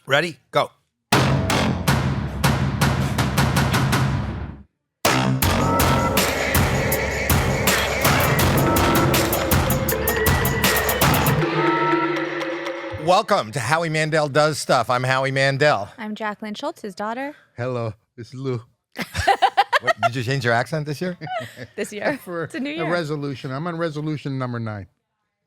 Ready? Go. Welcome to Howie Mandel Does Stuff. I'm Howie Mandel. I'm Jacqueline Schultz, his daughter. Hello, it's Lou. Wait, did you change your accent this year? This year. It's a new year. A resolution. I'm on resolution number 9.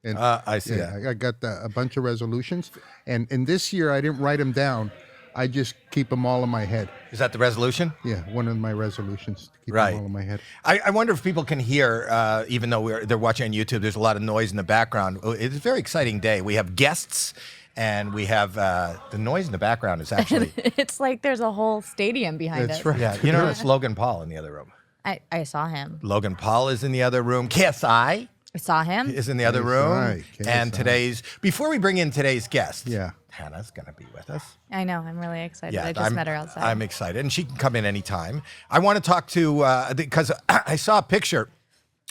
And I see yeah, that. I got a bunch of resolutions. And this year, I didn't write them down. I just keep them all in my head. Is that the resolution? Yeah, one of my resolutions, to keep Right. them all in my head. I wonder if people can hear, even though they're watching on YouTube, there's a lot of noise in the background. It's a very exciting day. We have guests, and we have the noise in the background is actually... It's like there's a whole stadium behind us. That's right. Yeah, you know, it's Logan Paul in the other room. I saw him. Logan Paul is in the other room. KSI I saw him. is in the other KSI, room. And KSI. before we bring in today's guest, Yeah. Tana's going to be with us. I know. I'm really excited. Yeah, I just met her outside. I'm excited, and she can come in anytime. I want to talk to, because I saw a picture.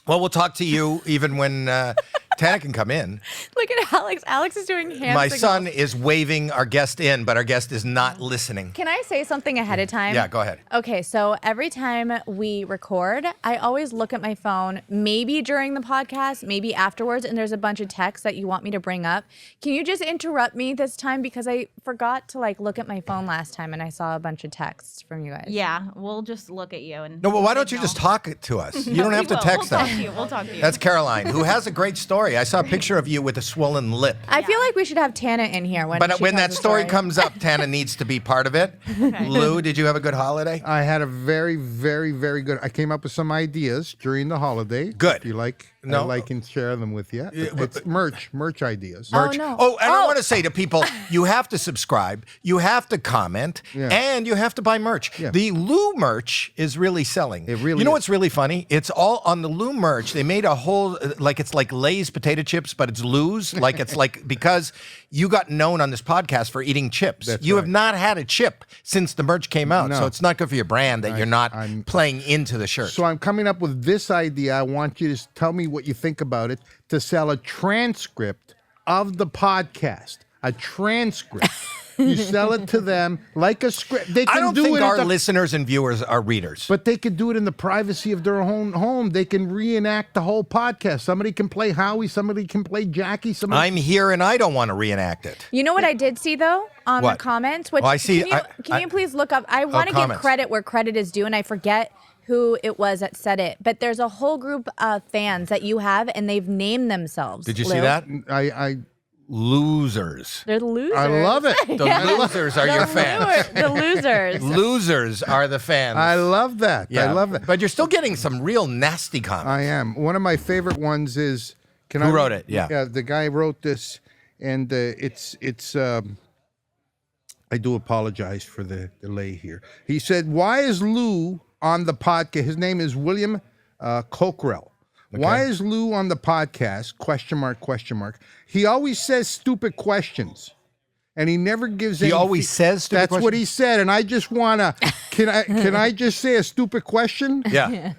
Well, we'll talk to you even when Tana can come in. Look at Alex. Alex is doing hand My signals. son is waving our guest in, but our guest is not listening. Can I say something ahead of time? Yeah, go ahead. Okay, so every time we record, I always look at my phone, maybe during the podcast, maybe afterwards, and there's a bunch of texts that you want me to bring up. Can you just interrupt me this time? Because I forgot to look at my phone last time and I saw a bunch of texts from you guys. Yeah, we'll just look at you and. No, but why don't you just talk to us? You don't have to text us. We'll talk to you. That's Caroline, who has a great story. I saw a picture of you with a swollen lip. I feel like we should have Tana in here when But she when tells that the story comes up, Tana needs to be part of it. Lou, did you have a good holiday? I had a very, very, very good. I came up with some ideas during the holiday. Good. If you like, No. I can share them with you. It's merch ideas. Oh, no. Oh, and I want to say to people, you have to subscribe, you have to comment, Yeah. and you have to buy merch. Yeah. The Lou merch is really selling. It really You know is. what's really funny? It's all on the Lou merch. They made a whole, it's like Lay's potato chips, but it's Lou's. Because you got known on this podcast for eating chips. That's you right. have not had a chip since the merch came out. No. So it's not good for your brand that you're not I'm- playing into the shirt. So I'm coming up with this idea. I want you to tell me what you think about it, to sell a transcript of the podcast. A transcript. You sell it to them like a script. They can I don't do think it our at the, listeners and viewers are readers. but they could do it in the privacy of their own home. They can reenact the whole podcast. Somebody can play Howie. Somebody can play Jackie. Somebody. I'm here and I don't want to reenact it. You know what I did see though on What? the comments? Which Well, I see- Can you please look up? I want to give comments. credit where credit is due, and I forget who it was that said it. But there's a whole group of fans that you have, and they've named themselves. Did you see Lou. that? I Losers. They're the losers. I love it. The losers are your fans. The losers. Losers are the fans. I love that. Yeah. I love it. But you're still getting some real nasty comments. I am. One of my favorite ones is. Who wrote it? Yeah. Yeah, the guy wrote this, and it's. I do apologize for the delay here. He said, "Why is Lou on the podcast?" His name is William Coquerel. Why is Lou on the podcast? Question mark, question mark. He always says stupid questions, and he never gives. He any always says stupid That's what questions? he said, and I just wanna. Can I just say a stupid question? Yeah.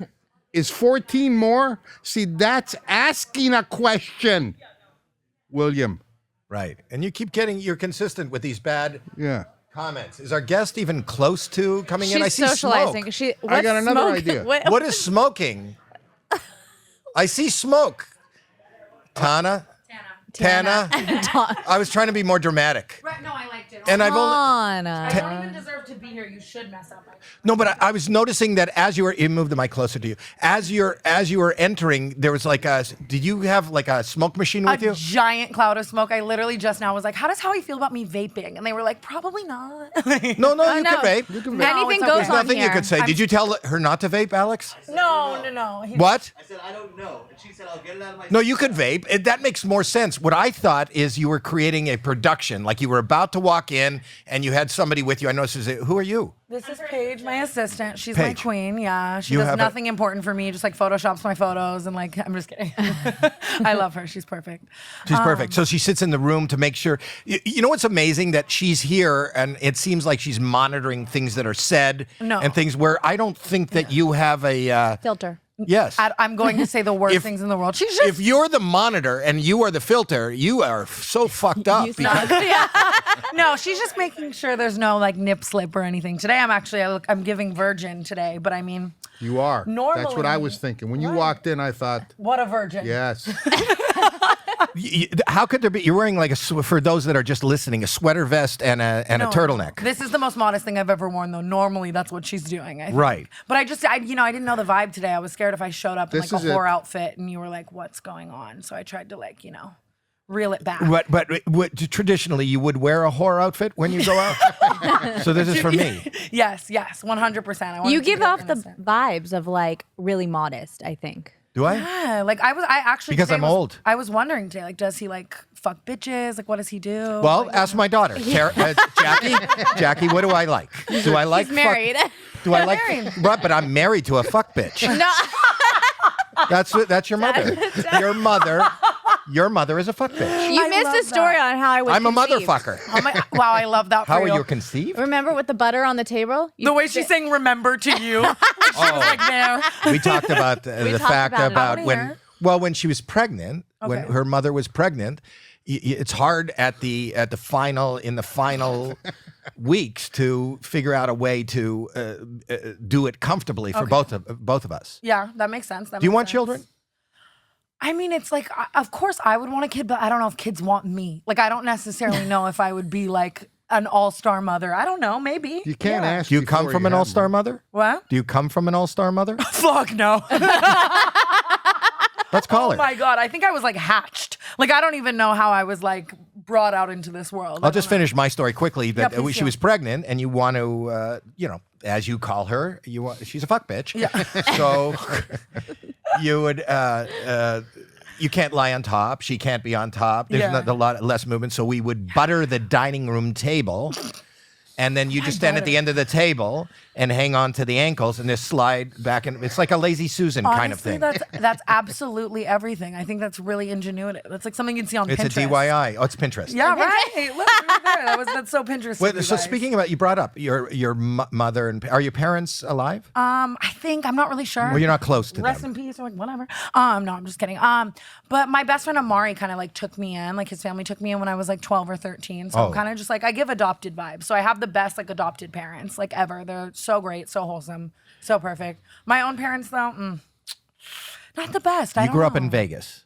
Is 14 more? See, that's asking a question, William. Right. And you're consistent with these bad Yeah. comments. Is our guest even close to coming in? I She's see socializing. smoke. What's got another smoke? idea. What is smoking? I see smoke. Tana? Tana? I was trying to be more dramatic. Right, no, I liked it. And I've only... Tana. I don't even deserve to be here. You should mess up. No, but I was noticing that as you move the mic closer to you, as you were entering, there was did you have like a smoke machine with A you? giant cloud of smoke. I literally just now was like, how does Howie feel about me vaping? And they were like, probably not. No, you no. can vape. No, Anything it's goes okay. There's on nothing here. you could say. Did you tell her not to vape, Alex? No. What? I said, I don't know. And she said, I'll get it out of my... No, you could vape. That makes more sense. What I thought is you were creating a production, like you were about to walk in and you had somebody with you. I noticed, who are you? This is Paige, my assistant. She's my Paige. queen. Yeah, she You does have nothing important for me. Just photoshops my photos and I'm just kidding. I love her. She's perfect. She's perfect. So she sits in the room to make sure. You know what's amazing? That she's here and it seems like she's monitoring things that are said No. and things where I don't think that you have a... Filter. Yes. I'm going to say the worst If- things in the world. She's just If you're the monitor and you are the filter, you are so fucked up. You because- suck. no. She's just making sure there's no like nip slip or anything. Today I'm giving virgin today, but I mean, You are. That's what I was thinking. When you walked in, I thought, what a virgin. yes. How could there be? You're wearing like for those that are just listening, a sweater vest and a turtleneck. This is the most modest thing I've ever worn, though. Normally, that's what she's doing. I think. Right. But I didn't know the vibe today. I was scared if I showed up in This like a is whore it. outfit and you were like, "What's going on?" So I tried to reel it back. But traditionally, you would wear a whore outfit when you go out. So this is for me. Yes, 100%. You give off the vibes of like really modest, I think. Do I? Yeah, like I actually Because today I'm old. I was wondering today, like, does he like fuck bitches? Like, what does he do? Well, ask my daughter, Jackie. Jackie, what do I like? Do I like He's married. Do I like? But I'm married to a fuck bitch. No. That's your mother. Your mother is a fuck bitch. You I missed love a story that. on how I was I'm a conceived. motherfucker. Oh wow, I love that. How for are you. you conceived? Remember with the butter on the table? The way she's saying "remember" to you, she was like, "No." We talked about the talked fact about it. about I when wanna when she was pregnant, when Okay. her mother was pregnant, it's hard at the final weeks to figure out a way to do it comfortably for both of us. Yeah, that makes sense. Do you want children? I mean, it's like, of course I would want a kid, but I don't know if kids want me. Like, I don't necessarily know if I would be like an all-star mother. I don't know, maybe. You can't ask. Do you come before from you an have all-star one. mother? What? Do you come from an all-star mother? Fuck no. Let's call Oh her. my God. I think I was like hatched. Like, I don't even know how I was like brought out into this world. I'll just finish my story quickly. That please she do. was pregnant, and you want to, as you call her, she's a fuck bitch. Yeah. So you would. You can't lie on top. She can't be on top. There's Yeah. not a lot less movement. So we would butter the dining room table, and then you just stand at the end of the table and hang on to the ankles and just slide back. And it's like a lazy Susan kind of Honestly, thing. that's absolutely everything. I think that's really ingenuity. That's like something you'd see on It's Pinterest. a DIY. Oh, it's Pinterest. Yeah, right. Look, right there. That's so Pinterest. Wait, of you so guys. speaking about, you brought up your mother and are your parents alive? I think I'm not really sure. Well, you're not close to Rest them. in peace or like whatever. No, I'm just kidding. But my best friend Amari kind of like took me in. Like his family took me in when I was like 12 or 13. So Oh. I'm kind of just like, I give adopted vibes. So I have the best like adopted parents like ever. They're so great, so wholesome, so perfect. My own parents though, not the best. I You don't grew up know. in Vegas.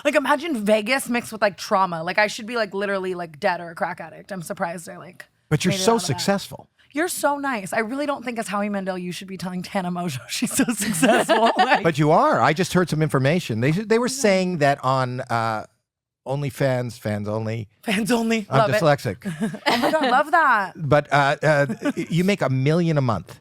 Like imagine Vegas mixed with like trauma. Like I should be like literally like dead or a crack addict. I'm surprised I like. But you're made it so out of that. successful. You're so nice. I really don't think as Howie Mandel you should be telling Tana Mongeau she's so successful. Like, But you are. I just heard some information. They were saying that on OnlyFans, fans only. fans only. I'm Love it. dyslexic. Oh my God, love that. But you make $1 million a month.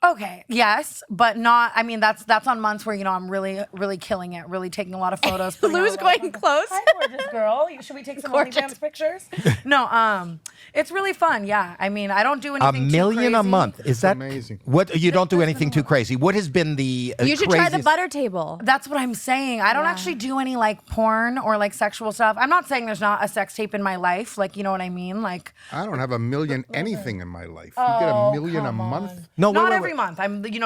Okay, yes, but not. I mean, that's on months where I'm really killing it, really taking a lot of photos. putting out Lou's a lot of going content. close. Hi, gorgeous girl. Should we take some Gorgeous. OnlyFans pictures? No, it's really fun. Yeah, I mean, I don't do $1 anything. million too a crazy. month. Is that amazing. What you don't do anything too crazy? What has been the You should try the craziest- butter table. That's what I'm saying. I don't actually do any like porn or like sexual stuff. I'm not saying there's not a sex tape in my life. Like, you know what I mean? Like, I don't have $1 million anything in my life. You get $1 million a month. No, not wait, every wait. month.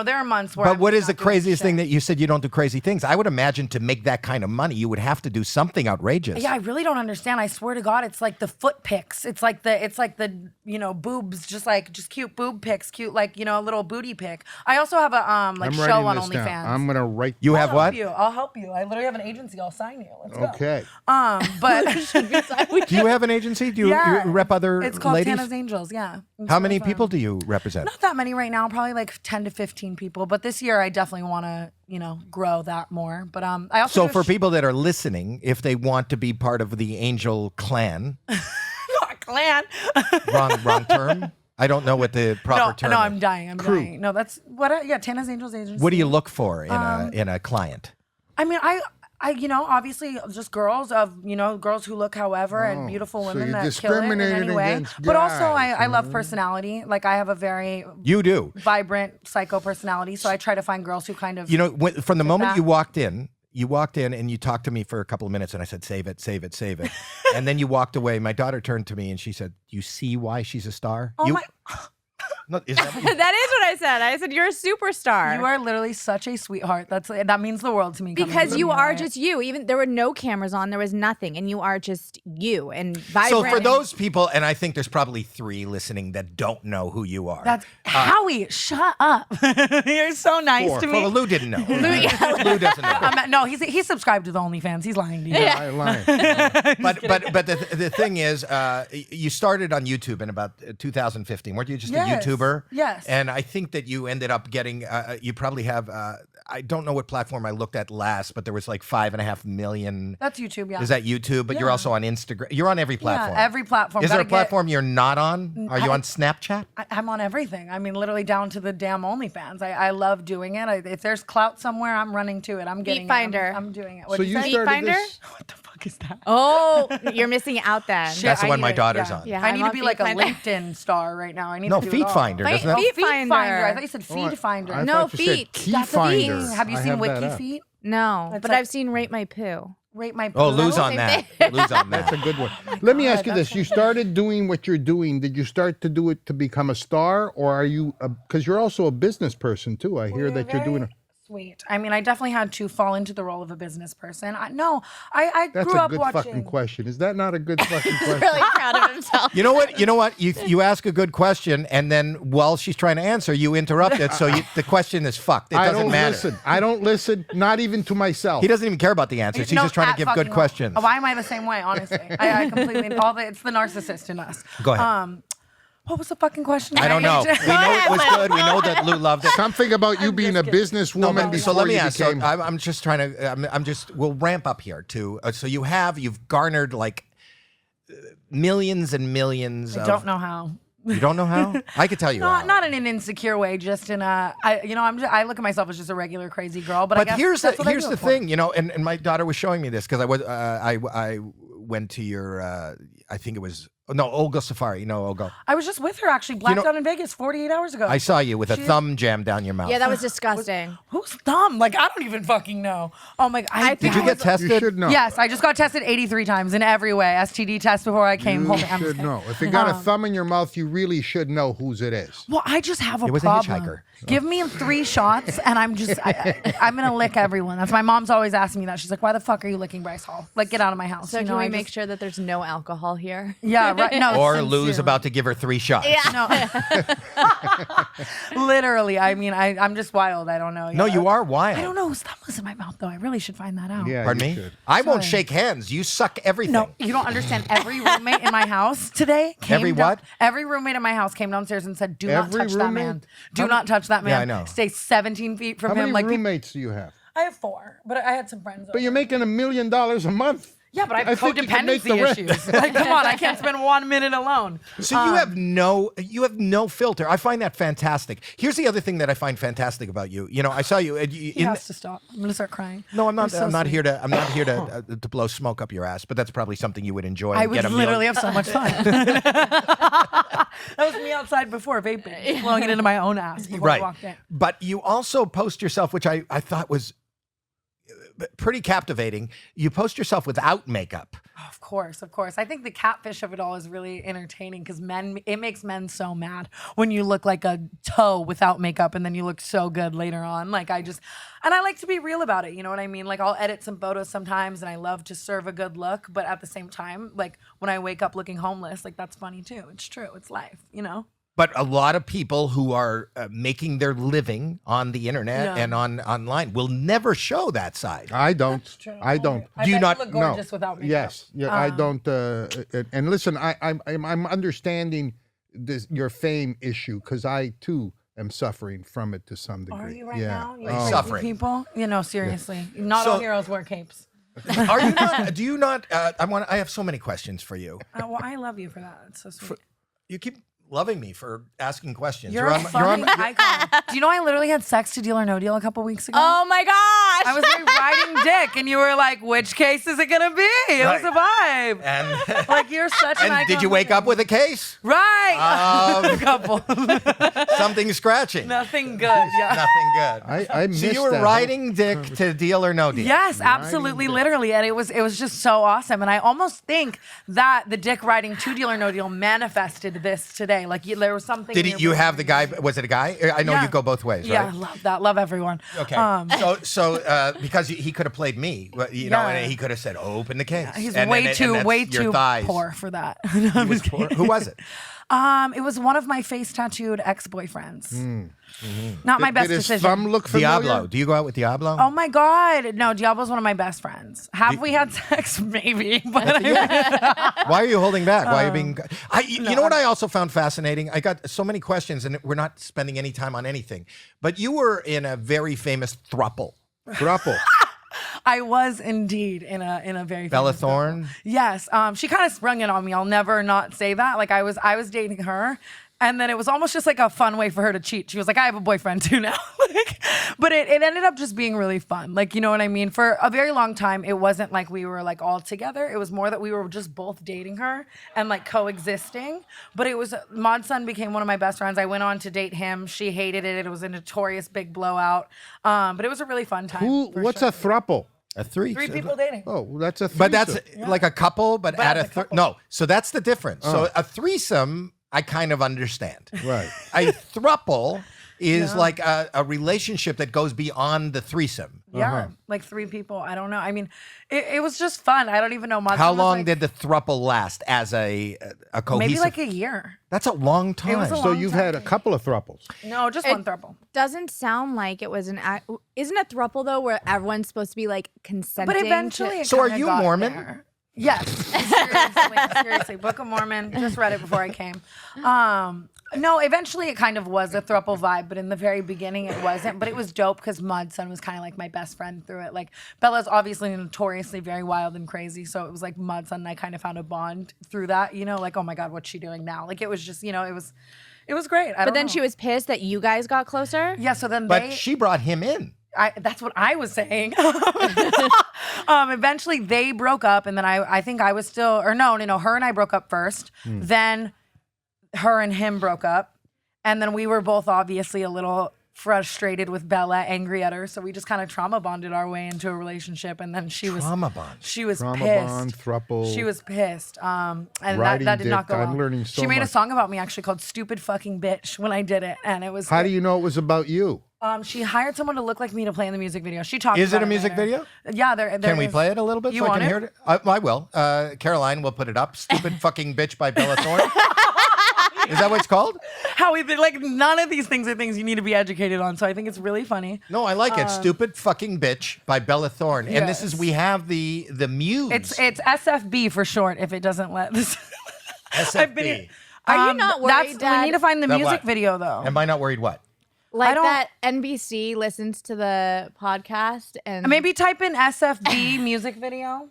There are months where. But I'm what is not the doing craziest thing shit. that you said you don't do crazy things? I would imagine to make that kind of money, you would have to do something outrageous. Yeah, I really don't understand. I swear to God, it's like the foot pics. It's like the boobs, just cute boob pics, cute little booty pic. I also have a I'm show writing on this down. OnlyFans. I'm gonna write. You have what? I'll help you. I literally have an agency. I'll sign you. Let's go. Okay. But Do you have an agency? Do you, yeah, you rep other it's called ladies? Tana's Angels. Yeah. It's How really many fun. people do you represent? Not that many right now. Probably like 10 to 15 people. But this year, I definitely want to grow that more. But I also So do for people that are listening, if they want to be part of the Angel clan, clan. wrong term. I don't know what the proper term. No, is. I'm dying. I'm dying. No, that's what. Yeah, Tana's Angels Agency. What do you look for in a client? I mean, I obviously just girls girls who look however and beautiful so women you're that kill it in discriminating any way. against But also, guys, I love personality. Like I have a very You do. vibrant psycho personality, so I try to find girls who kind of. From the moment that. you walked in and you talked to me for a couple of minutes, and I said, "Save it, save it, save it," and then you walked away. My daughter turned to me and she said, "You see why she's a star?" Oh you, my. No, is that, That is what I said. I said you're a superstar. You are literally such a sweetheart. That means the world to me. coming because from you are right? just you. Even there were no cameras on, there was nothing, and you are just you and so vibrant. for those people, and I think there's probably 3 listening that don't know who you are. That's Howie. Shut up. You're so nice 4. to me. Well, Lou didn't know. Lou doesn't know. No, he's subscribed to the OnlyFans. He's lying to you. I lied. But the thing is, you started on YouTube in about 2015. Weren't you just Yes. a YouTuber? Yes. And I think that you ended up getting. You probably have. I don't know what platform I looked at last, but there was like 5.5 million. That's YouTube. Yeah. Is that YouTube? But you're Yeah. also on Instagram. You're on every platform. Yeah, every platform. Is there a Gotta get- platform you're not on? Are you on Snapchat? I'm on everything. I mean, literally down to the damn OnlyFans. I love doing it. If there's clout somewhere, I'm running to it. I'm getting Finder. it. I'm doing it. So What'd you say? started Finder? this. What the fuck is that? Oh, you're missing out then. Shit, That's the I one need my to- daughter's yeah. on. Yeah, I I'm need to on be like a Finder. LinkedIn star right now. I need No, to do Feed it all. Finder, Fi- doesn't it? Feed Feed Finder. Finder. I thought you said Feed Finder. I No, thought you said feet. Key That's a Finder. thing. Have you I seen have that Wiki up. Feet? No, It's but like- I've seen Rate My Poo. Rate my. Oh, Poo. Lou's on that. Lou's on That's a that. good one. Let me ask you that's this: you started doing what you're doing. Did you start to do it to become a star, or are you? Because you're also a business person too. I hear that you're doing. Sweet. I mean, I definitely had to fall into the role of a business person. I That's grew a up good watching. fucking question. Is that not a good fucking question? Really proud of himself. You know what? You ask a good question, and then while she's trying to answer, you interrupt it. So the question is fucked. It I doesn't don't matter. listen. I don't listen. Not even to myself. He doesn't even care about the answers. He's No, just trying to at give fucking good all. questions. Why am I the same way? Honestly, I completely. It's the narcissist in us. Go ahead. What was the fucking question? I don't know. We know it was good. We know that Lou loved it. Something about you being a businesswoman before So let me you ask. became. So I'm just trying to. We'll ramp up here too. So you've garnered like millions and millions. I don't know how. You don't know how? I could tell you. how. Not in an insecure way, just in a. I look at myself as just a regular crazy girl. But I But guess here's that's what I here's do the it for. thing, and my daughter was showing me this because I went to your I think it was Olga Safari. Olga. I was just with her actually, blacked out in Vegas 48 hours ago. I saw you with a thumb jammed down your mouth. Yeah, that was disgusting. Who's dumb? Like I don't even fucking know. Oh my god! Did you get tested? You should know. Yes, I just got tested 83 times in every way. STD test before I came You home. I'm just should kidding. know. If you got a thumb in your mouth, you really should know whose it is. Well, I just have a It was a problem. hitchhiker. Give me 3 shots, and I'm gonna lick everyone. That's my mom's always asking me that. She's like, "Why the fuck are you licking Bryce Hall? Like, get out of my house." So you can know, we I make just- sure that there's no alcohol here? Yeah, right. No, Or sincerely. Lou's about to give her 3 shots. Literally. I mean, I'm just wild. I don't know. No, you are wild. I don't know whose thumb was in my mouth though. I really should find that out. Yeah, Pardon you me? should. I won't Sorry. shake hands. You suck everything. No, you don't understand. Every roommate in my house today came Every down- what? Every roommate in my house came downstairs and said, "Do not Every touch that man. roommate? Do not touch that man. Yeah, I know. Stay 17 feet from How many him." Like people- roommates do you have? I have 4, but I had some friends. But you're making $1 million a month. Yeah, but I have think you can make the codependency rent. issues. Like, come on, I can't spend 1 minute alone. So you have no filter. I find that fantastic. Here's the other thing that I find fantastic about you. I saw you He in has to stop. I'm gonna start crying. No, I'm not. so I'm not sweet. here to. I'm not here to blow smoke up your ass. But that's probably something you would enjoy. I and would get a literally million. have so much fun. That was me outside before vaping, just blowing it into my own ass before I walked in. But you also post yourself, which I thought was pretty captivating. You post yourself without makeup. Of course. I think the catfish of it all is really entertaining because it makes men so mad when you look like a toe without makeup and then you look so good later on. Like and I like to be real about it. You know what I mean? Like I'll edit some photos sometimes and I love to serve a good look, but at the same time, like when I wake up looking homeless, like that's funny too. It's true. It's life, But a lot of people who are making their living on the internet Yeah. and online will never show that side. I don't. I don't. I Do you bet not- you look gorgeous without makeup. Yes. Yeah. I don't. And listen, I'm understanding your fame issue because I too am suffering from it to some degree. Are you right yeah. now? You Oh. crazy Suffering. people? Seriously. Not So- all heroes wear capes. Are you not? Do you not? I have so many questions for you. Well, I love you for that. It's so sweet. You keep loving me for asking questions. You're a funny icon. Do you know I literally had sex to Deal or No Deal a couple weeks ago? Oh my gosh! I was riding dick, and you were like, "Which case is it gonna be?" It was a vibe. And Like you're such an icon. did you wake up with a case? Right? a couple. Something scratching. Nothing good. Yeah. Nothing good. I So missed you were that. riding dick to Deal or No Deal. Yes, absolutely, literally, and it was just so awesome. And I almost think that the dick riding to Deal or No Deal manifested this today. day. Like there was something. Did in your you have the guy? personality. Was it a guy? I know Yeah. you go both ways, Yeah, I right? love that. Love everyone. Okay. So because he could have played me, you know, and he could have said, "Open the case." He's And way then- too and that's your thighs. poor for that. He was poor. Who was it? It was one of my face tattooed ex-boyfriends. Not my best Did his decision. thumb look familiar? Diablo. Do you go out with Diablo? Oh my God. No, Diablo's one of my best friends. Have we had sex? Maybe. But Why are you holding back? Why are you being? You know what I also found fascinating? I got so many questions, and we're not spending any time on anything. But you were in a very famous throuple. Thruple. I was indeed in a very Bella famous Thorne. couple. Yes. She kind of sprung it on me. I'll never not say that. Like I was dating her. And then it was almost just like a fun way for her to cheat. She was like, I have a boyfriend too now. But it ended up just being really fun. Like, you know what I mean? For a very long time, it wasn't like we were like all together. It was more that we were just both dating her and like coexisting. But it was, Modson became one of my best friends. I went on to date him. She hated it. It was a notorious big blowout. But it was a really fun time. for What's sure. a thruple? A three. Three people dating. Oh, well, that's a. But that's threesome. like a couple, but at as a a couple. no. So that's the difference. So a threesome, I kind of understand. Right. A thruple is like a relationship that goes beyond the threesome. Yeah, like three people. I don't know. I mean, it was just fun. I don't even know. Modson How was, long like, did the thruple last as a cohesive? maybe like a year. That's a long time. was a So long you've time. had a couple of thruples. No, just one throuple. Doesn't sound like it was isn't a throuple though where everyone's supposed to be like consenting? But eventually, it So are kinda you got Mormon? there. Yes, seriously, Book of Mormon. Just read it before I came. No, eventually it kind of was a throuple vibe, but in the very beginning it wasn't. But it was dope because Modson was kind of like my best friend through it. Like Bella's obviously notoriously very wild and crazy, so it was like Modson and I kind of found a bond through that. You know, like oh my God, what's she doing now? Like it was just, you know, it was great. But then she was pissed that you guys got closer. yeah. So then But she brought him in. that's what I was saying. Eventually they broke up, and then I think I was still, or no, her and I broke up first. Then her and him broke up, and then we were both obviously a little frustrated with Bella, angry at her, so we just kind of trauma bonded our way into a relationship. And then she was Trauma bond. She was Trauma pissed. bond, thruple. She was pissed. And Riding that did not dick. go I'm well. learning so She made a much. song about me actually called "Stupid Fucking Bitch" when I did it, and it was. How do you know it was about you? She hired someone to look like me to play in the music video. She talked. Is it about a music later. video? Yeah, there. Can we is. play it a little bit You so I want can it? hear it? I will. Caroline will put it up. Stupid fucking bitch by Bella Thorne. Is that what it's called? Howie, like none of these things are things you need to be educated on. So I think it's really funny. No, I like it. Stupid fucking bitch by Bella Thorne. And this is we have the muse. It's SFB for short. If it doesn't let this. SFB. Are you not worried, Dad? We need to find the That music what? video though. Am I not worried? What? Like don't- that NBC listens to the podcast and Maybe type in SFB music video.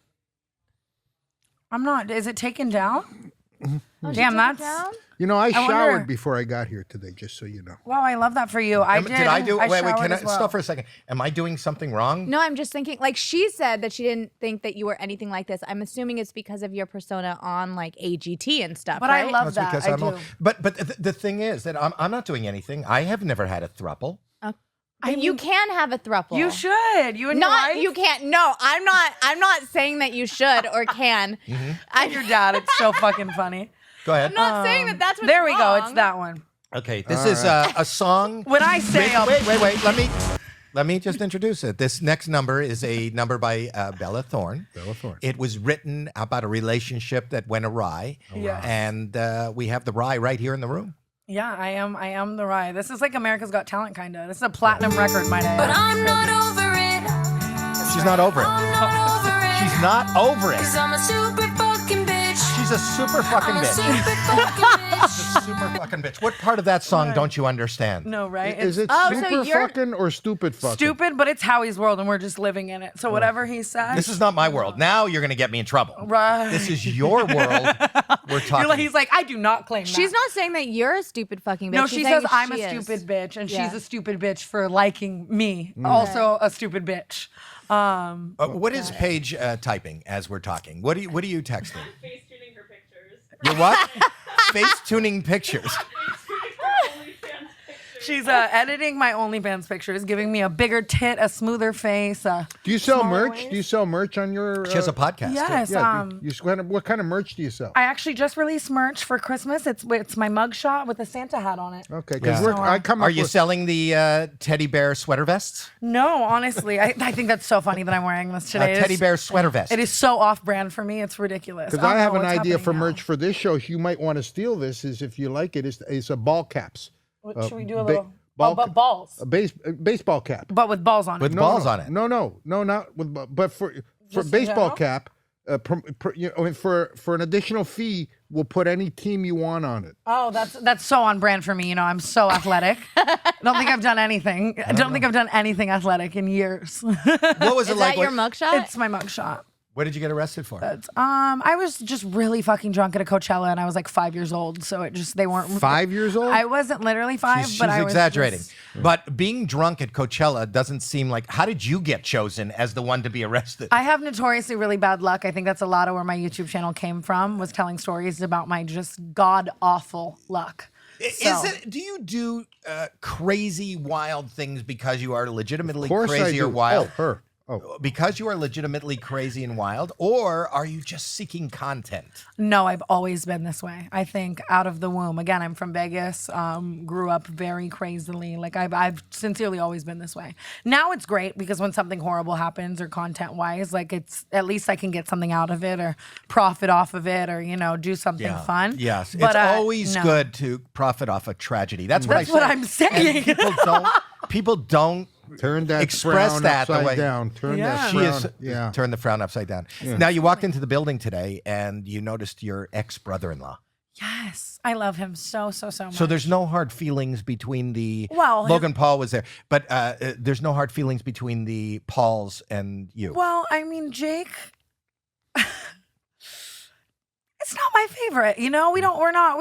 I'm not. Is it taken down? Oh, she Damn, took it that's. down? You know, I wonder- showered before I got here today, just so you know. Wow, I love that for you. I did. Did I do? Wait, showered can I as well. stop for a second? Am I doing something wrong? No, I'm just thinking, like she said that she didn't think that you were anything like this. I'm assuming it's because of your persona on like AGT and stuff. But I right? love That's that. because I I'm do. But the thing is that I'm not doing anything. I have never had a throuple. And you can have a throuple. You should. You and your Not wife? you can't. No, I'm not. I'm not saying that you should or can. And your dad. It's so fucking funny. Go ahead. I'm not saying that that's what's There we go. wrong. It's that one. Okay, this is a song. When I say Wait. Let me just introduce it. This next number is a number by Bella Thorne. Bella Thorne. It was written about a relationship that went awry. Yes. And we have the rye right here in the room. Yeah, I am the Rye. This is like America's Got Talent, kind of. This is a platinum record, might I add. But I'm not over it. She's not over it. I'm not over it. She's not over it. 'Cause I'm a stupid fucking bitch. She's a super fucking I'm a bitch. stupid fucking bitch. She's a super fucking bitch. What part of that song don't you understand? No, right? Is it Oh, so super you're- fucking or stupid fucking? stupid, but it's Howie's world, and we're just living in it. So whatever he says. This is not my world. Now you're going to get me in trouble. Right. This is your world. We're talking. He's like, I do not claim that. She's not saying that you're a stupid fucking bitch. No, She's she saying says I'm a she is. stupid bitch, and Yeah. she's a stupid bitch for liking me. Also a stupid bitch. What is Paige typing as we're talking? What are you texting? Face tuning her pictures. You're what? Face tuning pictures. Face tuning her OnlyFans pictures. She's editing my OnlyFans pictures, giving me a bigger tit, a smoother face. Do you sell smaller merch? waist. Do you sell merch on your? She has a podcast. Yes. Yeah. What kind of merch do you sell? I actually just released merch for Christmas. It's my mugshot with a Santa hat on it. Okay, because Yeah. I come. Are up you with, selling the teddy bear sweater vests? No, honestly, I think that's so funny that I'm wearing this today. A teddy bear sweater vest. It is so off-brand for me. It's ridiculous. Because I have don't an know what's idea for happening now. merch for this show. You might want to steal this. Is if you like it. It's a ball caps. What, should we do a ba- little ball but balls, A baseball cap. but with balls on With it? balls on it. No, not with. But for Just in baseball general? cap, for an additional fee, we'll put any team you want on it. Oh, that's so on brand for me. You know, I'm so athletic. I don't think I've done anything. I don't think I've done anything athletic in years. What was it Is like? that your mugshot? It's my mugshot. What did you get arrested for? I was just really fucking drunk at a Coachella, and I was like 5 years old. So they weren't 5 years old. I wasn't literally 5, She's but I was exaggerating. just- But being drunk at Coachella doesn't seem like. How did you get chosen as the one to be arrested? I have notoriously really bad luck. I think that's a lot of where my YouTube channel came from, was telling stories about my just god awful luck. So- Do you do crazy, wild things because you are legitimately Of course I crazy or do. wild? Oh, her. Oh, Because you are legitimately crazy and wild, or are you just seeking content? No, I've always been this way. I think out of the womb. Again, I'm from Vegas. Grew up very crazily. Like I've sincerely always been this way. Now it's great because when something horrible happens or content wise, like it's at least I can get something out of it or profit off of it or do something fun. Yes, But, it's always no. good to profit off a tragedy. That's what That's I what say. I'm saying. And people don't turn that express frown that the upside way down. Turn Yeah. that she frown. is. Yeah. Turn the frown upside down. Now you walked into the building today and you noticed your ex-brother-in-law. Yes, I love him so much. So there's no hard feelings between the. Well, his- Logan Paul was there, but there's no hard feelings between the Pauls and you. Well, I mean, Jake. It's not my favorite. We don't talk.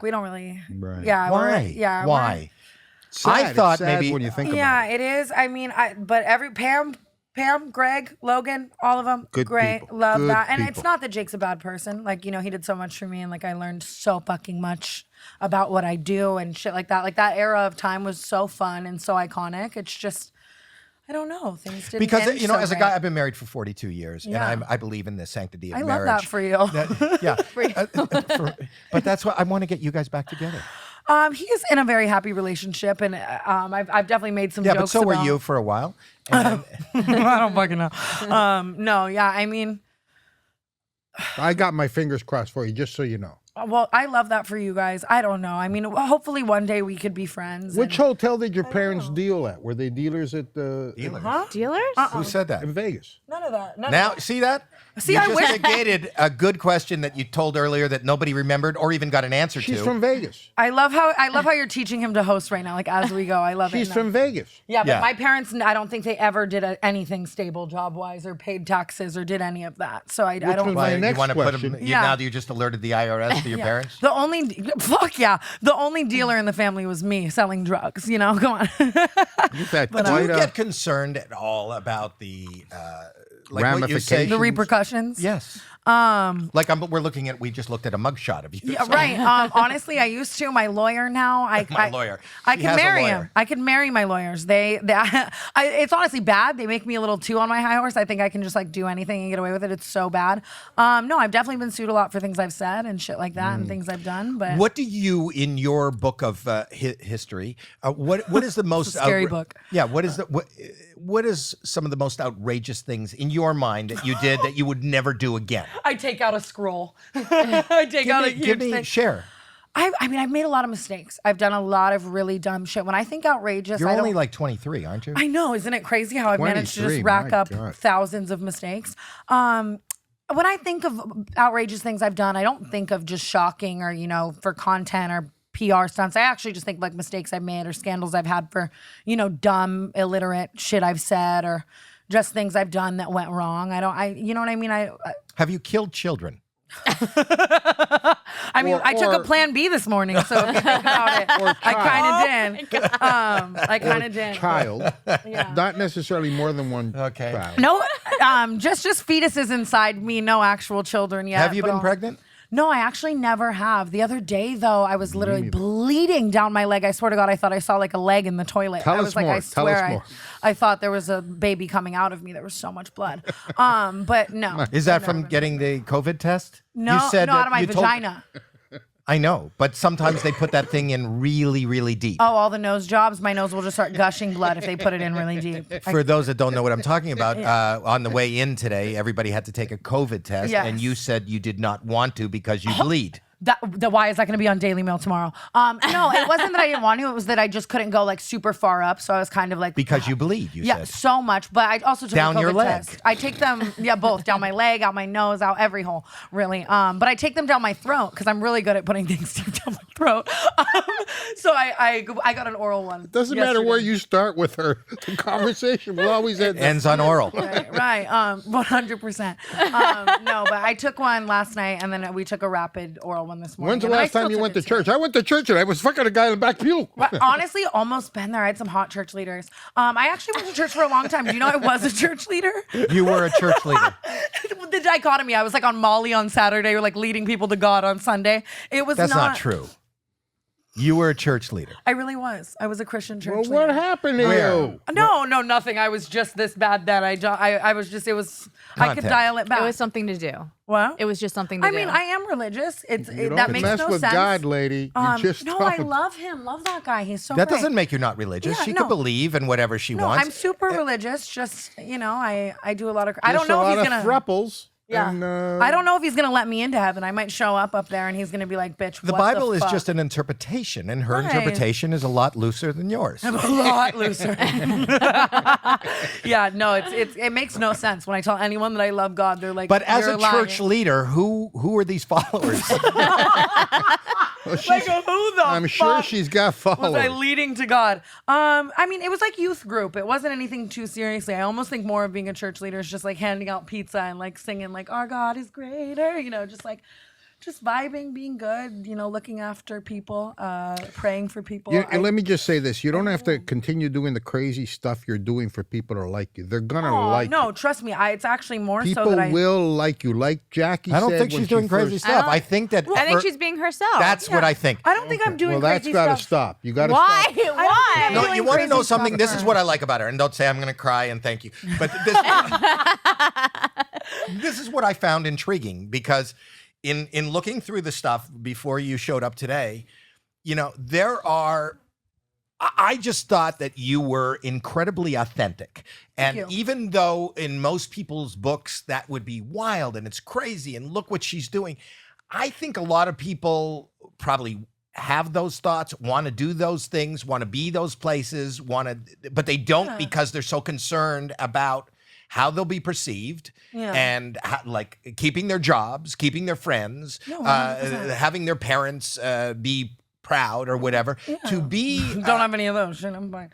We don't really. Right. Yeah. Why? Yeah. Why? Sad. I It's thought sad maybe- when you think about Yeah, it. it is. I mean, but every Pam, Greg, Logan, all of them, Good great, people. love Good that. And people. it's not that Jake's a bad person. Like, he did so much for me, and like I learned so fucking much about what I do and shit like that. Like that era of time was so fun and so iconic. It's just, I don't know, things didn't Because end so as a great. guy, I've been married for 42 years, Yeah. and I believe in the sanctity of I love marriage. that for you. Yeah, but that's why I want to get you guys back together. He is in a very happy relationship, and I've definitely made some Yeah, jokes. but so were about- you for a while. And then, I don't fucking know. No, yeah, I mean, I got my fingers crossed for you, just so you know. well, I love that for you guys. I don't know. I mean, hopefully one day we could be friends. Which hotel did your parents deal at? Were they dealers at the Dealers. Dealers? Who said that? in Vegas? None of that. None Now, of that. see that? See, you I just wish- negated a good question that you told earlier that nobody remembered or even got an answer She's to. from Vegas. I love how you're teaching him to host right now. Like as we go, I love She's it. from Vegas. Yeah, but Yeah. my parents, I don't think they ever did anything stable job wise or paid taxes or did any of that. So I don't. was Why, my next you want to put question. them? Yeah. Now you just alerted the IRS to your Yeah. parents. The only the only dealer in the family was me selling drugs. Come on. Get that Do you quite get concerned at all about the like what you say? Ramifications. The repercussions. Yes. Like we just looked at a mugshot of you. Yeah, right. Honestly, I used to. My lawyer now. My lawyer. I She can has a marry lawyer. him. I can marry my lawyers. It's honestly bad. They make me a little too on my high horse. I think I can just like do anything and get away with it. It's so bad. No, I've definitely been sued a lot for things I've said and shit like that and things I've done. But What do you, in your book of history, what is the most a scary book. Yeah, what is some of the most outrageous things in your mind that you did that you would never do again? I take out a scroll. I take out a huge Give me thing. share. I mean, I've made a lot of mistakes. I've done a lot of really dumb shit. When I think outrageous, You're I only don't. like 23, aren't you? I know, isn't it crazy how I've managed to 23, just rack my up God. thousands of mistakes? When I think of outrageous things I've done, I don't think of just shocking or, for content or PR stunts. I actually just think like mistakes I've made or scandals I've had for, dumb, illiterate shit I've said or just things I've done that went wrong. You know what I mean? Have you killed children? I took a plan B this morning, so if you think about it, I kind of did. I kind of did. Child, Yeah. not necessarily more than one Okay. child. No, just fetuses inside me. No actual children yet. Have you but been I'll- pregnant? No, I actually never have. The other day, though, I was literally bleeding down my leg. I swear to God, I thought I saw like a leg in the toilet. Tell I us was like, more. I Tell swear, us more. I thought there was a baby coming out of me. There was so much blood. But no. Is that from getting the COVID test? No, You said no, out that of my you told- vagina. I know, but sometimes they put that thing in really, really deep. Oh, all the nose jobs. My nose will just start gushing blood if they put it in really deep. For those that don't know what I'm talking about, on the way in today, everybody had to take a COVID test, Yes. and you said you did not want to because you bleed. Why is that going to be on Daily Mail tomorrow? No, it wasn't that I didn't want to. It was that I just couldn't go like super far up. So I was kind of like Because you bleed, you yeah, said. so much. But I also took Down a COVID your leg. test. I take them, both down my leg, out my nose, out every hole, really. But I take them down my throat because I'm really good at putting things deep down my throat. So I got an oral one. Doesn't matter where you start with her. The conversation will always end. Ends on oral. Right, 100%. No, but I took one last night, and then we took a rapid oral one this morning. When's the and I last time still you took went to it today. church? I went to church and I was fucking a guy in the back pew. Well, honestly, almost been there. I had some hot church leaders. I actually went to church for a long time. Do you know I was a church leader? You were a church leader. The dichotomy. I was like on Molly on Saturday, or like leading people to God on Sunday. It was That's not true. You were a church leader. I really was. I was a Christian church Well, leader. what happened to Where? you? No, nothing. I was just this bad that I was just, it was, I could Content. dial it back. It was something to do. What? It was just something to I do. mean, I am religious. You don't That makes mess no with sense. God, lady. You just no, don't. I love him. Love that guy. He's so That great. doesn't make you not religious. Yeah, She no. could believe in whatever she No, wants. I'm super religious. Just, I do a lot of, I Just don't know a if lot he's of going to. thruples. Yeah. And, I don't know if he's going to let me into heaven. I might show up there and he's going to be like, bitch, The what Bible the is fuck? just an interpretation, and her Right. interpretation is a lot looser than yours. a lot looser. Yeah, no, it makes no sense. When I tell anyone that I love God, they're like, But as "You're a church lying." leader, who are these followers? Well, she's- Like, who the I'm sure fuck she's got was I followers. leading to God? I mean, it was like youth group. It wasn't anything too seriously. I almost think more of being a church leader is just like handing out pizza and like singing like our God is greater, just vibing, being good, looking after people, praying for people. And let me just say this: you don't have to continue doing the crazy stuff you're doing for people to like you. They're gonna like no, you. trust me. It's actually more People so that I will like you. Like Jackie I don't said think when she's she doing crazy first- stuff. I think that I think for- she's being herself. that's what I think. I don't think I'm doing Well, that's crazy got to stuff. stop. You got to Why? stop. Why? No, doing you want to know crazy something? stuff This for is her. what I like about her. And don't say I'm going to cry and thank you. But this is what I found intriguing because in looking through the stuff before you showed up today, I just thought that you were incredibly authentic. And you. even though in most people's books that would be wild and it's crazy and look what she's doing, I think a lot of people probably have those thoughts, want to do those things, want to be those places, but they don't because they're so concerned about how they'll be perceived and keeping their jobs, keeping their friends, 100%. having their parents be proud or whatever. To be, Don't have any of those. Shit, I'm fine.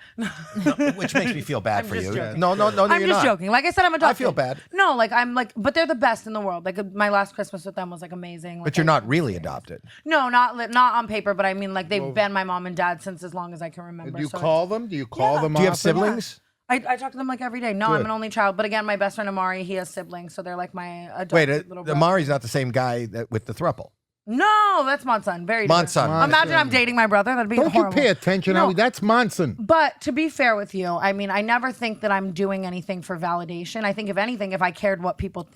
which makes me feel bad I'm for just you. joking. No, I'm you're just not. joking. Like I said, I'm adopted. I feel bad. No, but they're the best in the world. Like my last Christmas with them was like amazing. But you're not really adopted. No, not on paper. But I mean, like they've been my mom and dad since as long as I can remember. Do you so call them? Do you call them? Do you have often? siblings? I talk to them like every day. No, I'm an only child. But again, my best friend Amari, he has siblings, so they're like my adopted Wait, little brother. Amari's not the same guy with the throuple. No, that's Monson. Very different. Monson. Imagine I'm dating my brother. That'd be Don't horrible. you pay attention, No. Howie? That's Monson. But to be fair with you, I mean, I never think that I'm doing anything for validation. I think if anything, if I cared what people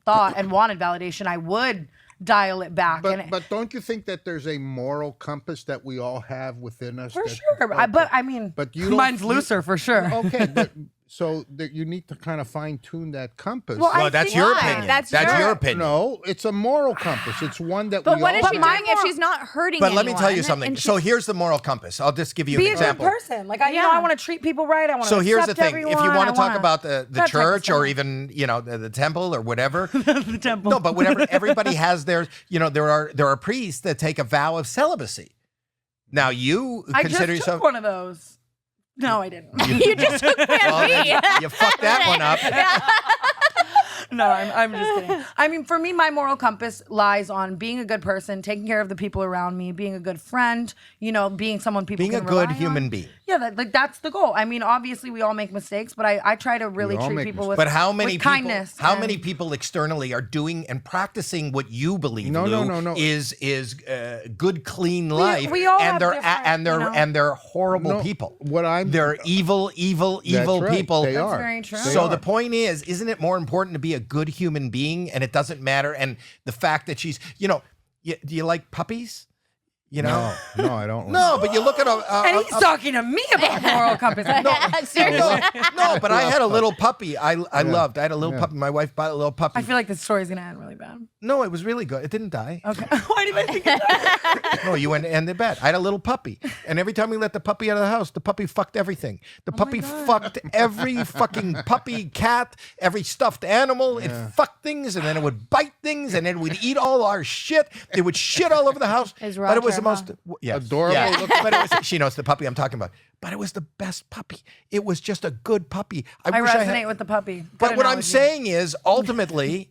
thought and wanted validation, I would dial it back. But don't you think that there's a moral compass that we all have within us? For that- sure. Okay. But I mean, But you don't- mine's you- looser for sure. Okay, but so that you need to kind of fine tune that compass. Well, Well, I that's think your why? opinion. That's That's your- your opinion. No, it's a moral compass. It's one that But we what all is she have. doing if she's not hurting But let me tell you anyone? something. And So she's- here's the moral compass. I'll just give you Be an a good example. person. Like Yeah. I want to treat people right. I want to. So here's the accept thing. Everyone. If you want I to talk wanna- about the that type of church or stuff. even, the temple or whatever. the temple. No, but whatever. Everybody has their, there are priests that take a vow of celibacy. Now you I consider just yourself. took one of those. No, I didn't. You just took plan Well, B. you fucked that one up. No, I'm just kidding. I mean, for me, my moral compass lies on being a good person, taking care of the people around me, being a good friend, being someone people Being a can good rely human on. being. Yeah, that's the goal. I mean, obviously we all make mistakes, but I try to really all treat make people with But how many with people? kindness. How and- many people externally are doing and practicing what you believe? No, Lou, no. Is good, clean life? we all and have they're different, and they're horrible No, people. what they're evil That's right, people. they That's are. very true. They So are. the point is, isn't it more important to be a good human being? And it doesn't matter. And the fact that she's, do you like puppies? No, I don't. No, but you look at And he's talking to me about moral compass. Seriously. no, but I had a little puppy. I loved. I had a little Yeah. puppy. My wife bought a little puppy. I feel like this story's gonna end really bad. No, it was really good. It didn't die. Okay. Why did I think of that? No, you went in the bed. I had a little puppy, and every time we let the puppy out of the house, the puppy fucked everything. The puppy fucked every fucking puppy, cat, every stuffed animal. It fucked things, and then it would bite things, and then it would eat all our shit. It would shit all over the house. It's But it was the Roger, most yes, Adorable yeah. looking But it was, she knows the puppy I'm talking about. But it was the best puppy. It was just a good puppy. I wish resonate had, with the puppy. But Good what I'm analogy. saying is, ultimately,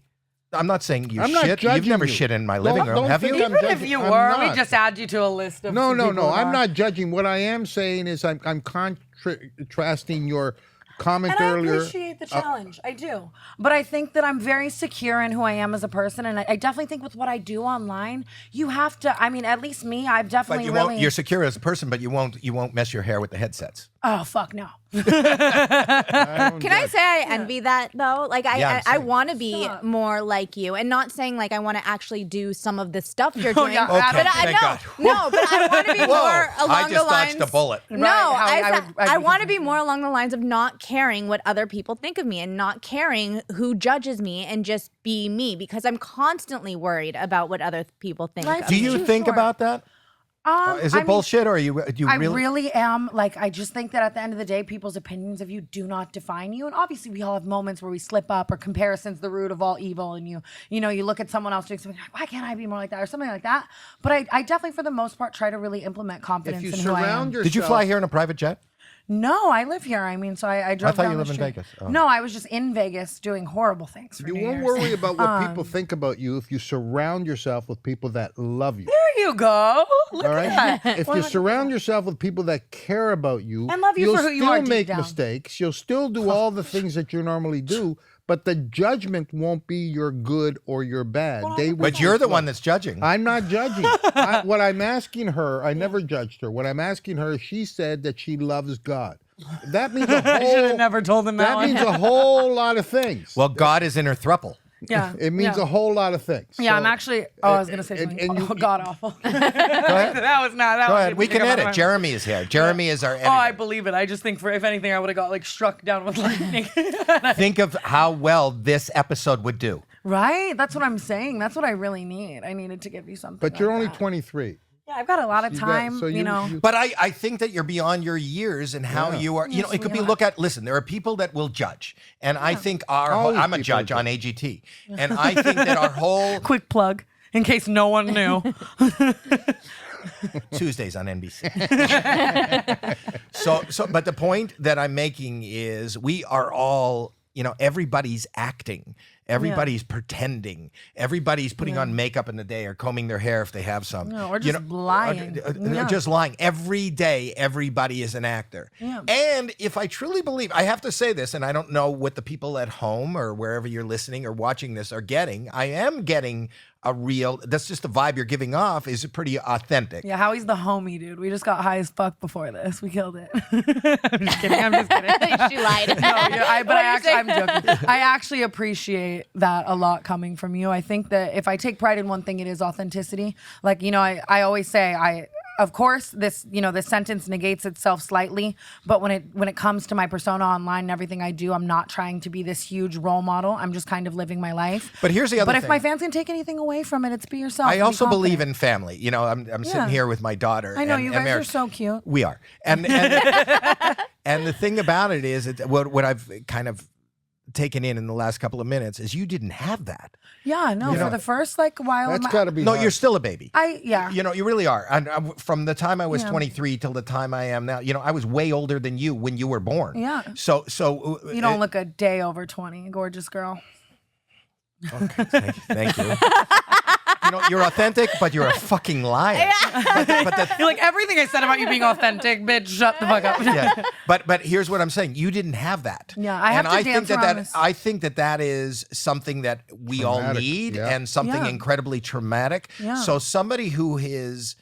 I'm not saying you I'm not shit. You've judging never you. shit in my Don't- living room, don't have think you? I'm Even if judging. you I'm were, we not. just add you to a list of No, some no, people no. that I'm are. not judging. What I am saying is I'm contrasting your comment And I earlier. appreciate the challenge. I do. But I think that I'm very secure in who I am as a person. And I definitely think with what I do online, you have to, I mean, at least me, I've But definitely you really. won't. You're secure as a person, but you won't mess your hair with the headsets. Oh, fuck no. Can I say I envy that though? Like Yeah, I same. want to be more like you, and not saying like I want to actually do some of the stuff you're doing. yeah, Okay, but I thank God. no, but I want to be Whoa, more along I just the lines. dodged a bullet. No, Right, I I'd be want to be more along the lines of not caring what other people think of me and not caring who judges me and just be me, because I'm constantly worried about what other people think Life of Do me. you Too think short. about that? Is it I mean, bullshit, or do you I really? really am. Like, I just think that at the end of the day, people's opinions of you do not define you. And obviously, we all have moments where we slip up, or comparison's the root of all evil. And you look at someone else doing something like, why can't I be more like that, or something like that. But I definitely, for the most part, try to really implement confidence If you in who I am. surround yourself, Did you fly here in a private jet? No, I live here. I mean, so I drove thought down you the live in street. Vegas. Oh. No, I was just in Vegas doing horrible things for You New won't Year's. worry about what people think about you if you surround yourself with people that love you. There you go. Look All right. at that. If you surround yourself with people that care about you, And love you you'll for who you still are deep make down. mistakes. You'll still do all the things that you normally do, but the judgment won't be your good or your bad. They will But you're the reflect. one that's judging. I'm not judging. What I'm asking her, I never judged her. What I'm asking her, she said that she loves God. That means a I should have whole. never told him that, That one. means a whole lot of things. Well, God is in her thruple. Yeah. It means yeah. a whole lot of things. Yeah, So- I'm actually. Oh, I was gonna say and- something. and you- God awful. Go ahead. That was not. That Go was ahead. We can edit. Jeremy is here. Jeremy is our editor. Oh, I believe it. I just think if anything, I would have got like struck down with lightning. Think of how well this episode would do. Right? That's what I'm saying. That's what I really need. I needed to give you something. But you're like only that. 23. Yeah, I've got a lot of You got- time. so you know. But I think that you're beyond your years and how Yeah. you are. You know, Yes, it could we be are. look at. Listen, there are people that will judge, and I think our. Always I'm a people judge will on AGT, and I think that our whole Quick plug, in case no one knew. Tuesdays on NBC. But the point that I'm making is we are all, everybody's acting. Everybody's pretending. Everybody's putting on makeup in the day or combing their hair if they have some. No, or just lying. Yeah. Just lying. Every day, everybody is an actor. Yeah. And if I truly believe, I have to say this, and I don't know what the people at home or wherever you're listening or watching this are getting. I am getting that's just the vibe you're giving off is pretty authentic. Yeah, Howie's the homie, dude. We just got high as fuck before this. We killed it. I'm just kidding. I'm just kidding. She lied. No, yeah, What are you saying? I'm joking. I actually appreciate that a lot coming from you. I think that if I take pride in one thing, it is authenticity. Like, I always say, of course, this sentence negates itself slightly, but when it comes to my persona online and everything I do, I'm not trying to be this huge role model. I'm just kind of living my life. But here's the other But if thing. my fans can take anything away from it, it's be yourself. I and be also believe confident. in family. I'm sitting Yeah. here with my daughter. I know, and, you and guys are marriage. so cute. We are. And and the thing about it is what I've kind of taken in the last couple of minutes is you didn't have that. Yeah, no, You know, for the first while. That's got to be No, hard. you're still a baby. Yeah. You really are. And from the time I was Yeah. 23 till the time I am now, I was way older than you when you were born. Yeah. So You don't look a day over 20, gorgeous girl. Okay, thank you. You know, you're authentic, but you're a fucking liar. But You're like, everything I said about you being authentic, bitch, shut the fuck up. yeah, but here's what I'm saying. You didn't have that. Yeah, I have to dance around this. I think that is something that we all Traumatic, need yeah. and something Yeah. incredibly traumatic. Yeah. So somebody who is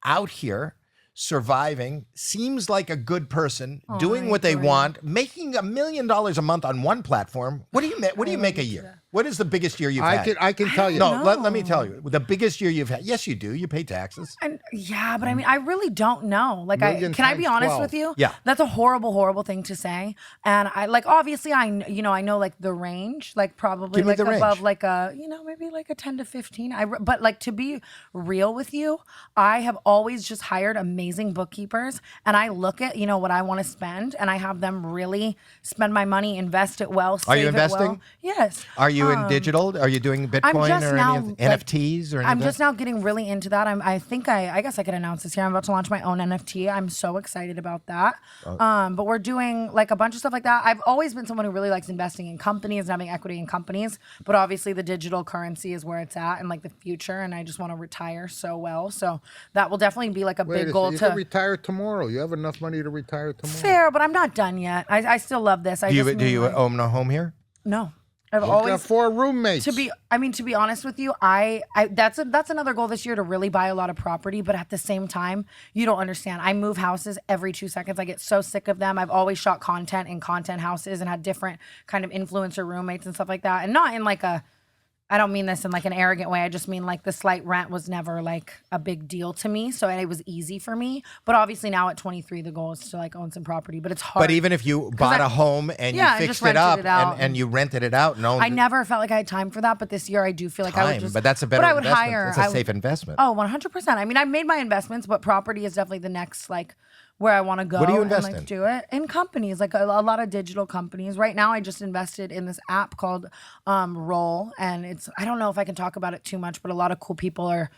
out here surviving seems like a good person, doing what they want, making $1 million a month on one platform. What do you make a year? What is the biggest year you've had? I can tell you. No, let me tell you. The biggest year you've had. Yes, you do. You pay taxes. And yeah, but I mean, I really don't know. Like, Million can I be times honest 12. with you? Yeah. That's a horrible, horrible thing to say. And I like, obviously, I know like the range, like probably Give me like the above range. like a, maybe like a 10 to 15. But like, to be real with you, I have always just hired amazing bookkeepers, and I look at what I want to spend, and I have them really spend my money, invest it well. Are you save it well. investing? Yes. Are you in digital? Are you doing Bitcoin just or now, any of like, NFTs or anything? I'm just now getting really into that. I guess I could announce this here. I'm about to launch my own NFT. I'm so excited about that. But we're doing like a bunch of stuff like that. I've always been someone who really likes investing in companies and having equity in companies. But obviously the digital currency is where it's at and like the future. And I just want to retire so well. So that will definitely be like a big goal you to can retire tomorrow. You have enough money to retire tomorrow. fair, but I'm not done yet. I still love this. Do you own a home here? No. I've You've always got 4 roommates. to be honest with you, that's another goal this year, to really buy a lot of property. But at the same time, you don't understand. I move houses every 2 seconds. I get so sick of them. I've always shot content in content houses and had different kind of influencer roommates and stuff like that. And not in like I don't mean this in like an arrogant way. I just mean like the slight rent was never like a big deal to me. So it was easy for me. But obviously now at 23, the goal is to like own some property. But it's hard. But even if you bought a home and Yeah, you I fixed just it up rented it out. and you rented it out and owned I never felt like I had time for that. But this year I do feel like I would time, just. but that's a better but I would investment. hire. That's a safe investment. Oh, 100%. I mean, I've made my investments, but property is definitely the next like where I want to go. What do you and, invest like, in? Do it in companies, like a lot of digital companies. Right now, I just invested in this app called Roll, and I don't know if I can talk about it too much, but a lot of cool people are.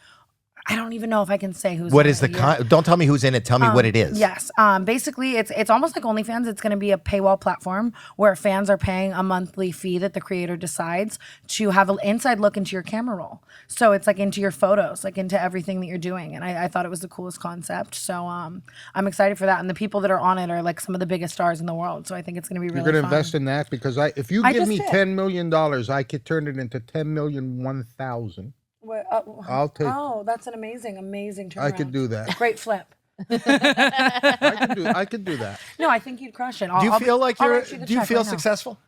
I don't even know if I can say who's. What in is it the yet. don't tell me who's in it. Tell me what it is. Yes. Basically, it's almost like OnlyFans. It's going to be a paywall platform where fans are paying a monthly fee that the creator decides to have an inside look into your camera roll. So it's like into your photos, like into everything that you're doing. And I thought it was the coolest concept. So I'm excited for that. And the people that are on it are like some of the biggest stars in the world. So I think it's going to be really You're going to fun. invest in that because if you I give just me did. $10 million, I could turn it into 10,001,000. Wait, I'll take. Oh, that's an amazing turnaround. I could do that. Great flip. I could do that. No, I think you'd crush it. Do you feel like I'll you're? write you the Do you check feel right now. successful?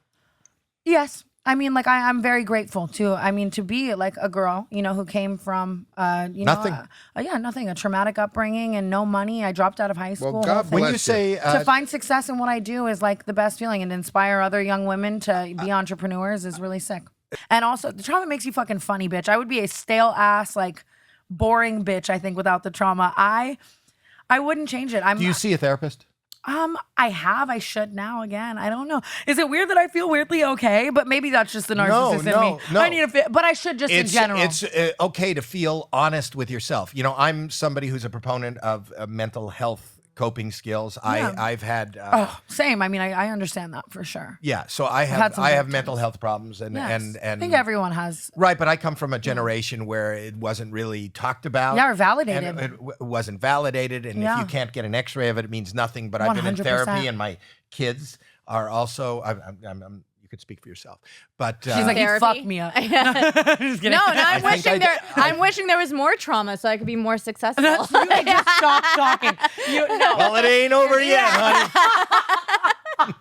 Yes. I mean, like I'm very grateful to be like a girl, who came from, Nothing. Nothing, a traumatic upbringing and no money. I dropped out of high school. Well, whole God thing. bless When you say to find success in what I do is like the best feeling, and inspire other young women to be entrepreneurs is really sick. And also, the trauma makes you fucking funny, bitch. I would be a stale ass, like boring bitch, I think, without the trauma. I wouldn't change it. do you see a therapist? I should now again. I don't know. Is it weird that I feel weirdly okay? But maybe that's just the narcissist in me. No. I need to feel, but I should just in general. It's okay to feel honest with yourself. I'm somebody who's a proponent of mental health coping skills. Yeah. I've had. Same. I mean, I understand that for sure. Yeah, so I had have some I dark have times. mental health problems and Yes. and I think everyone has. right, but I come from a generation where it wasn't really talked about. Yeah, or validated. And it wasn't validated, and if Yeah. you can't get an X-ray of it, it means nothing. But I've been in 100%. therapy, and my kids are also. I'm you could speak for yourself, but She's like, you Therapy? fucked me up. Just kidding. No, I think I'm wishing there was more trauma so I could be more successful. That's you. I just stopped talking. No. well, it ain't over yet, honey.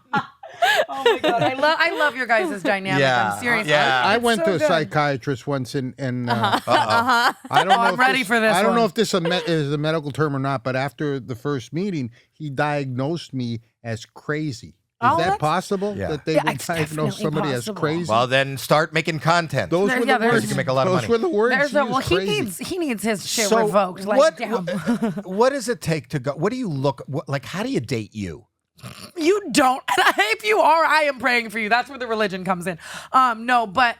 Oh my god, I love your guys' dynamic. Yeah, I'm serious. yeah. I It's went so to a good. psychiatrist once, and Uh-oh. I don't know. I'm if ready this, for this I don't know one. if this is a medical term or not, but after the first meeting, he diagnosed me as crazy. Is Oh, that that's- possible? Yeah. That they Yeah, would it's diagnose definitely somebody possible. as crazy? Well, then start making content. Those There- were yeah, the there's- words. You can make a lot of Those money. were the words. There's he a, used, well, crazy. he needs his shit So revoked. Like, what, damn. what does it take to go? What do you look like? How do you date you? You don't. And if you are, I am praying for you. That's where the religion comes in. No, but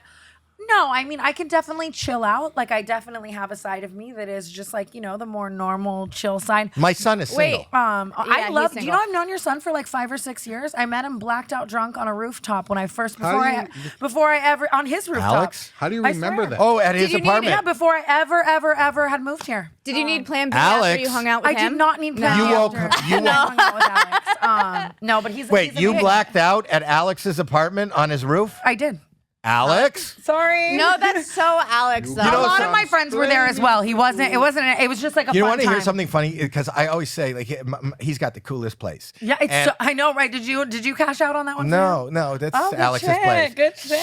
No, I mean, I can definitely chill out. Like, I definitely have a side of me that is just like, the more normal, chill side. My son is single. I he's love. Do you single. know I've known your son for like 5 or 6 years? I met him blacked out drunk on a rooftop when I first How do before I ever on his rooftop. Alex? How do you I remember swear. that? Oh, at his Did you apartment. Need, yeah, before I ever had moved here. Did you need Plan B Alex. after you hung out with I him? did not need plan You B woke- after you I hung out with Alex. No, but he's Wait, he's you amazing. blacked out at Alex's apartment on his roof? I did. Alex? Sorry. No, that's so Alex though. You A know, lot so- of my friends were there as well. He wasn't. It wasn't. It was just like a You fun want to hear time. something funny? Because I always say, like, he's got the coolest place. Yeah, it's And- I know, right? Did you cash out on that one? No, that's Oh, good Alex's shit, place. good shit.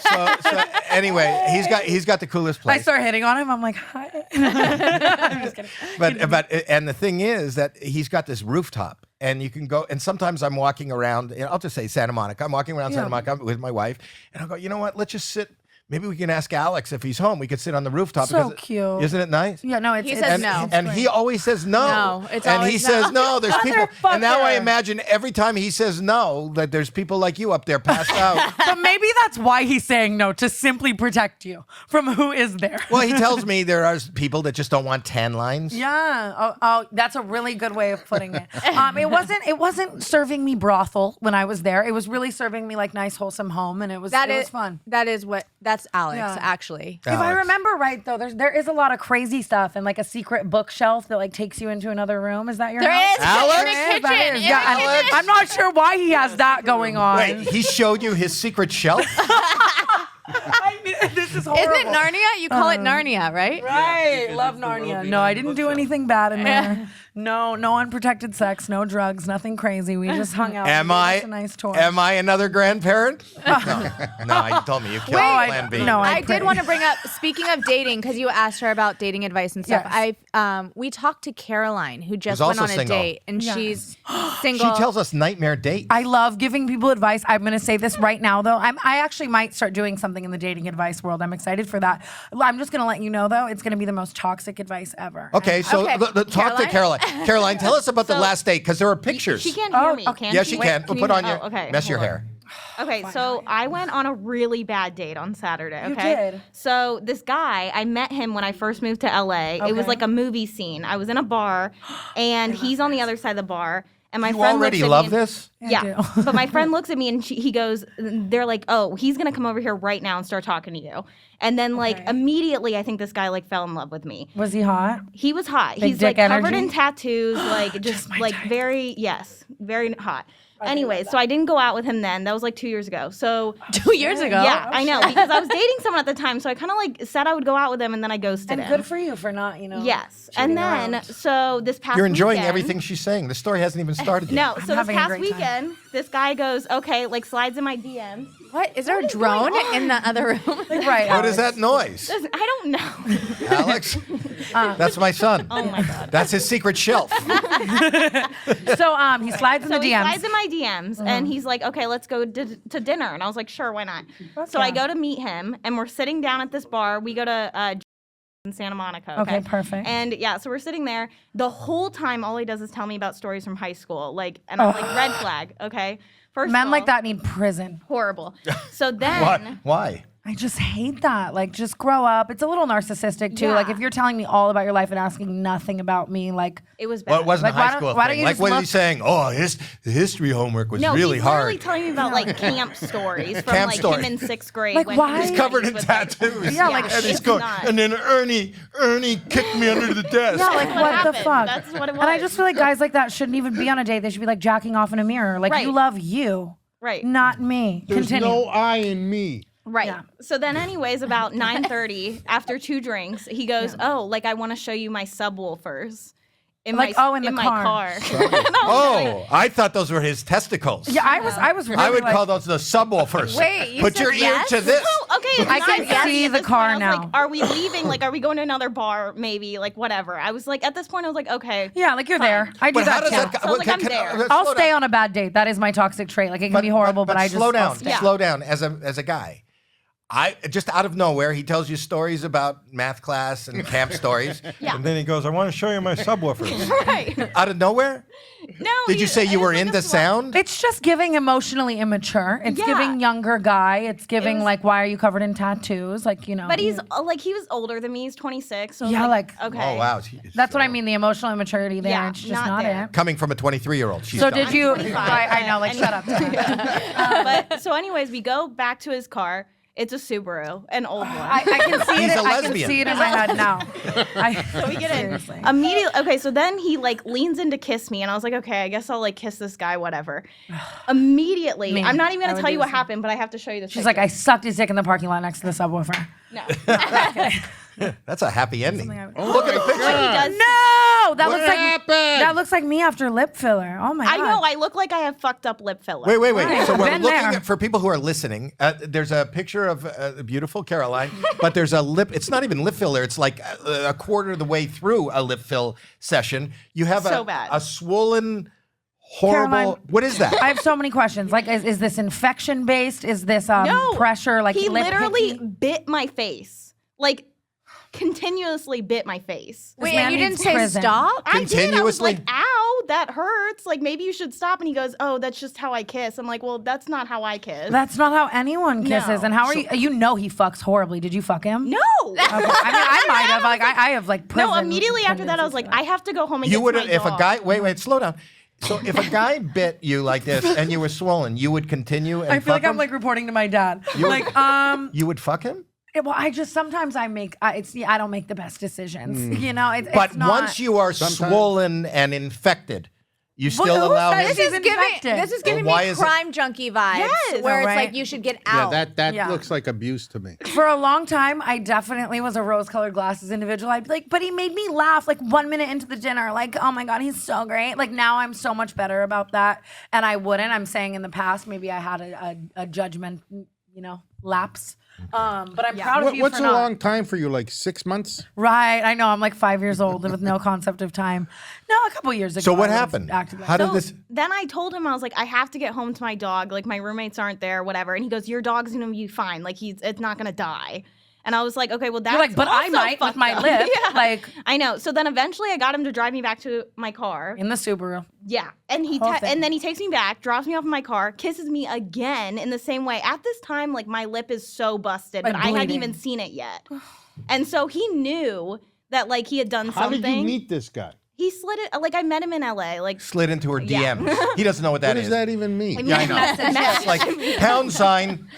So anyway, he's got the coolest I place. start hitting on him. I'm like, hi. I'm just kidding. But and the thing is that he's got this rooftop, and you can go. And sometimes I'm walking around. And I'll just say Santa Monica. I'm walking around Santa Monica with my wife, and I'll go. You know what? Let's just sit. Maybe we can ask Alex if he's home. We could sit on the rooftop. So because cute. Isn't it nice? Yeah, no, it's He it's- says And, no. and he always says no. No, it's and he always says no. no. There's people, and now I Motherfucker. imagine every time he says no, that there's people like you up there passed out. But maybe that's why he's saying no, to simply protect you from who is there. Well, he tells me there are people that just don't want tan lines. Yeah. Oh, that's a really good way of putting it. It wasn't serving me brothel when I was there. It was really serving me like nice, wholesome home, and it was fun. That's Alex Yeah. actually. If I remember right, though, there is a lot of crazy stuff and like a secret bookshelf that like takes you into another room. Is that your There house? is Alex? in the That kitchen. is. in Yeah, the Alex. kitchen. I'm not sure why he has that going on. Wait, he showed you his secret shelf? This is horrible. Isn't it Narnia? You call it Narnia, right? Right, love Narnia. No, I didn't do anything bad in there. No unprotected sex, no drugs, nothing crazy. We just hung out. Am It was I? a nice tour. Am I another grandparent? No, you told me you killed Plan B. no, I did pray. want to bring up, speaking of dating, because you asked her about dating advice and stuff. Yes. We talked to Caroline, who just Who's went also on a single. date, and Yes. she's She single. tells us nightmare dates. I love giving people advice. I'm going to say this right now, though. I actually might start doing something in the dating advice world. I'm excited for that. I'm just going to let you know, though, it's going to be the most toxic advice ever. Okay, so Okay, talk to Caroline. Caroline, tell us about the So- last date because there are pictures. She can't hear me. okay. Can Yes, she can. can Put you- on your okay, mess your hold hair. Okay, so I went on a really bad date on Saturday. You Okay, did? So this guy, I met him when I first moved to LA. It was Okay. like a movie scene. I was in a bar, and he's on the other side of the bar. And my You friend already looks at love me and- this? Yeah, but my friend looks at me and he goes, they're like, oh, he's gonna come over here right now and start talking to you. And then like Okay. immediately, I think this guy like fell in love with me. Was he hot? He was hot. Big He's like dick covered energy? in tattoos, like just my like type. very very hot. Anyway, so I didn't go out with him then. That was like 2 years ago. So 2 years ago. yeah, I know because I was dating someone at the time. So I kind of like said I would go out with him, and then I ghosted And him. good for you for not, Yes, and cheating then around. so this past You're enjoying weekend- everything she's saying. The story hasn't even started yet. No, so this having a past great time. weekend, this guy goes, okay, like slides in my DMs. What? Is there a drone in the other room? Right. What is that noise? I don't know. Alex? That's my son. Oh my god. That's his secret shelf. So he slides in So the he DMs. slides in my DMs and he's like, okay, let's go to dinner. And I was like, sure, why not? So I go to meet him and we're sitting down at this bar. We go to in Santa Monica. Okay, perfect. And yeah, so we're sitting there. The whole time, all he does is tell me about stories from high school. Like, and I'm like, red flag, okay? First Men of like all, that need prison. horrible. So then, Why? I just hate that. Like, just grow up. It's a little narcissistic too. Yeah. Like, if you're telling me all about your life and asking nothing about me, like, it was bad. Well, it wasn't Like, a why high don't- school why don't thing. you Like, just what is he look- saying? Oh, the history homework was no, really he's hard. literally telling me about like camp stories from Camp like story. him in 6th grade. Like, when why? he was He's covered in with, like- tattoos. Yeah, like, and he's it's going, not. and then Ernie kicked me under the desk. yeah, like, what what the happened. fuck? That's what it And I was. just feel like guys like that shouldn't even be on a date. They should be like jacking off in a mirror. Like, Right. you love you, Right. not me. There's Continue. no I in me. Right. Yeah. So then, anyways, about 9:30, after 2 drinks, he goes, "Oh, like I want to show you my subwoofers in Like, my oh, in the my car. car." Oh, I thought those were his testicles. Yeah, I was really I would like, call those the subwoofers. Wait, you Put said your ear yes? to this. Oh, okay. it's I can 9:30 see at the this car point. I was now. Like, are we leaving? Like, are we going to another bar? Maybe. Like, whatever. I was like, at this point, I was like, okay. yeah, like you're there. I do But how that does too. that? So, like, I'm there. I'll slow stay down. on a bad date. That is my toxic trait. Like, it can be horrible, but I just slow I'll down. stay. Yeah. Slow down. As a guy, I just out of nowhere, he tells you stories about math class and camp stories. Yeah. And then he goes, I want to show you my subwoofers. Right. Out of nowhere? No. Did you say you were into sound? It's just giving emotionally immature. It's Yeah. giving younger guy. It's giving was- like, why are you covered in tattoos? Like, you know. But he's like, he was older than me. He's 26. So Yeah, like- okay. Oh, wow. That's what I mean. The emotional immaturity there. Yeah, it's just not not there. it. Coming from a 23-year-old. She's So done. did you? 25, I know. Like, but shut up. Tana. But so, anyways, we go back to his car. It's a Subaru, an old one. I can see He's it. a I can lesbian. see it in my head now. So we get in Seriously. immediately. Okay, so then he like leans in to kiss me, and I was like, okay, I guess I'll like kiss this guy, whatever. Immediately, Me. I'm not even I gonna would tell do you the what same. happened, but I have to show you this. She's like, I sucked his dick in the parking lot next to the subwoofer. no. That's a happy ending. Oh Look at my the picture. God. He does. No, that What looks like happened? that looks like me after lip filler. Oh my god. I know. I look like I have fucked up lip filler. Wait. Right. So we're Been looking there. at, for people who are listening, there's a picture of beautiful Caroline, but there's a lip, it's not even lip filler, it's like a quarter of the way through a lip fill session. You have So a, bad. a swollen, horrible, Caroline, what is that? I have so many questions. Like, is this infection based? Is this No. pressure? Like, He lip literally hickey? bit my face. Like, continuously bit my face. This Wait, man and you didn't needs say prison. stop? I did. I was Continuously? like, ow, that hurts. Like, maybe you should stop. And he goes, oh, that's just how I kiss. I'm like, well, that's not how I kiss. That's not how anyone kisses. No. And how are you? You know he fucks horribly. Did you fuck him? no. Okay. I mean, I might have. Like, I have like prison. No, immediately after that, I was like, I have to go home and You get would to my if a dog. guy, wait, slow down. So if a guy bit you like this and you were swollen, you would continue and I feel fuck like I'm him? like reporting to my dad. You- Like, You would fuck him? well, I just sometimes I make. I don't make the best decisions. You know, But it's not, once you are Sometimes- swollen and infected, you still who allow said him. this This is He's giving infected. this is giving why me is it- crime junkie vibes. Yes. Where it's Right. like you should get Yeah, out. that Yeah. looks like abuse to me. For a long time, I definitely was a rose-colored glasses individual. I'd be like, but he made me laugh like 1 minute into the dinner. Like, oh my God, he's so great. Like now I'm so much better about that. And I wouldn't. I'm saying in the past, maybe I had a judgment, lapse. But I'm proud of you What's for a not. long time for you? Like 6 months? Right. I know. I'm like 5 years old with no concept of time. No, a couple years ago. So what I was happened? acting like How did So this? then I told him, I was like, I have to get home to my dog. Like, my roommates aren't there, whatever. And he goes, your dog's gonna be fine. Like, it's not gonna die. And I was like, okay, well, that's You're like, but I also might with fucked my up. lip. Yeah. Like I know. So then eventually I got him to drive me back to my car. in the Subaru. Yeah. And he Whole thing. and then he takes me back, drops me off in my car, kisses me again in the same way. At this time, like, my lip is so busted, Like but I hadn't bleeding. even seen it yet. And so he knew that, like, he had done How something. did you meet this guy? He slid it. Like, I met him in LA. Like, Slid into her Yeah. DMs. He doesn't know what that What is. does that even mean? Yeah, I know. It's like pound sign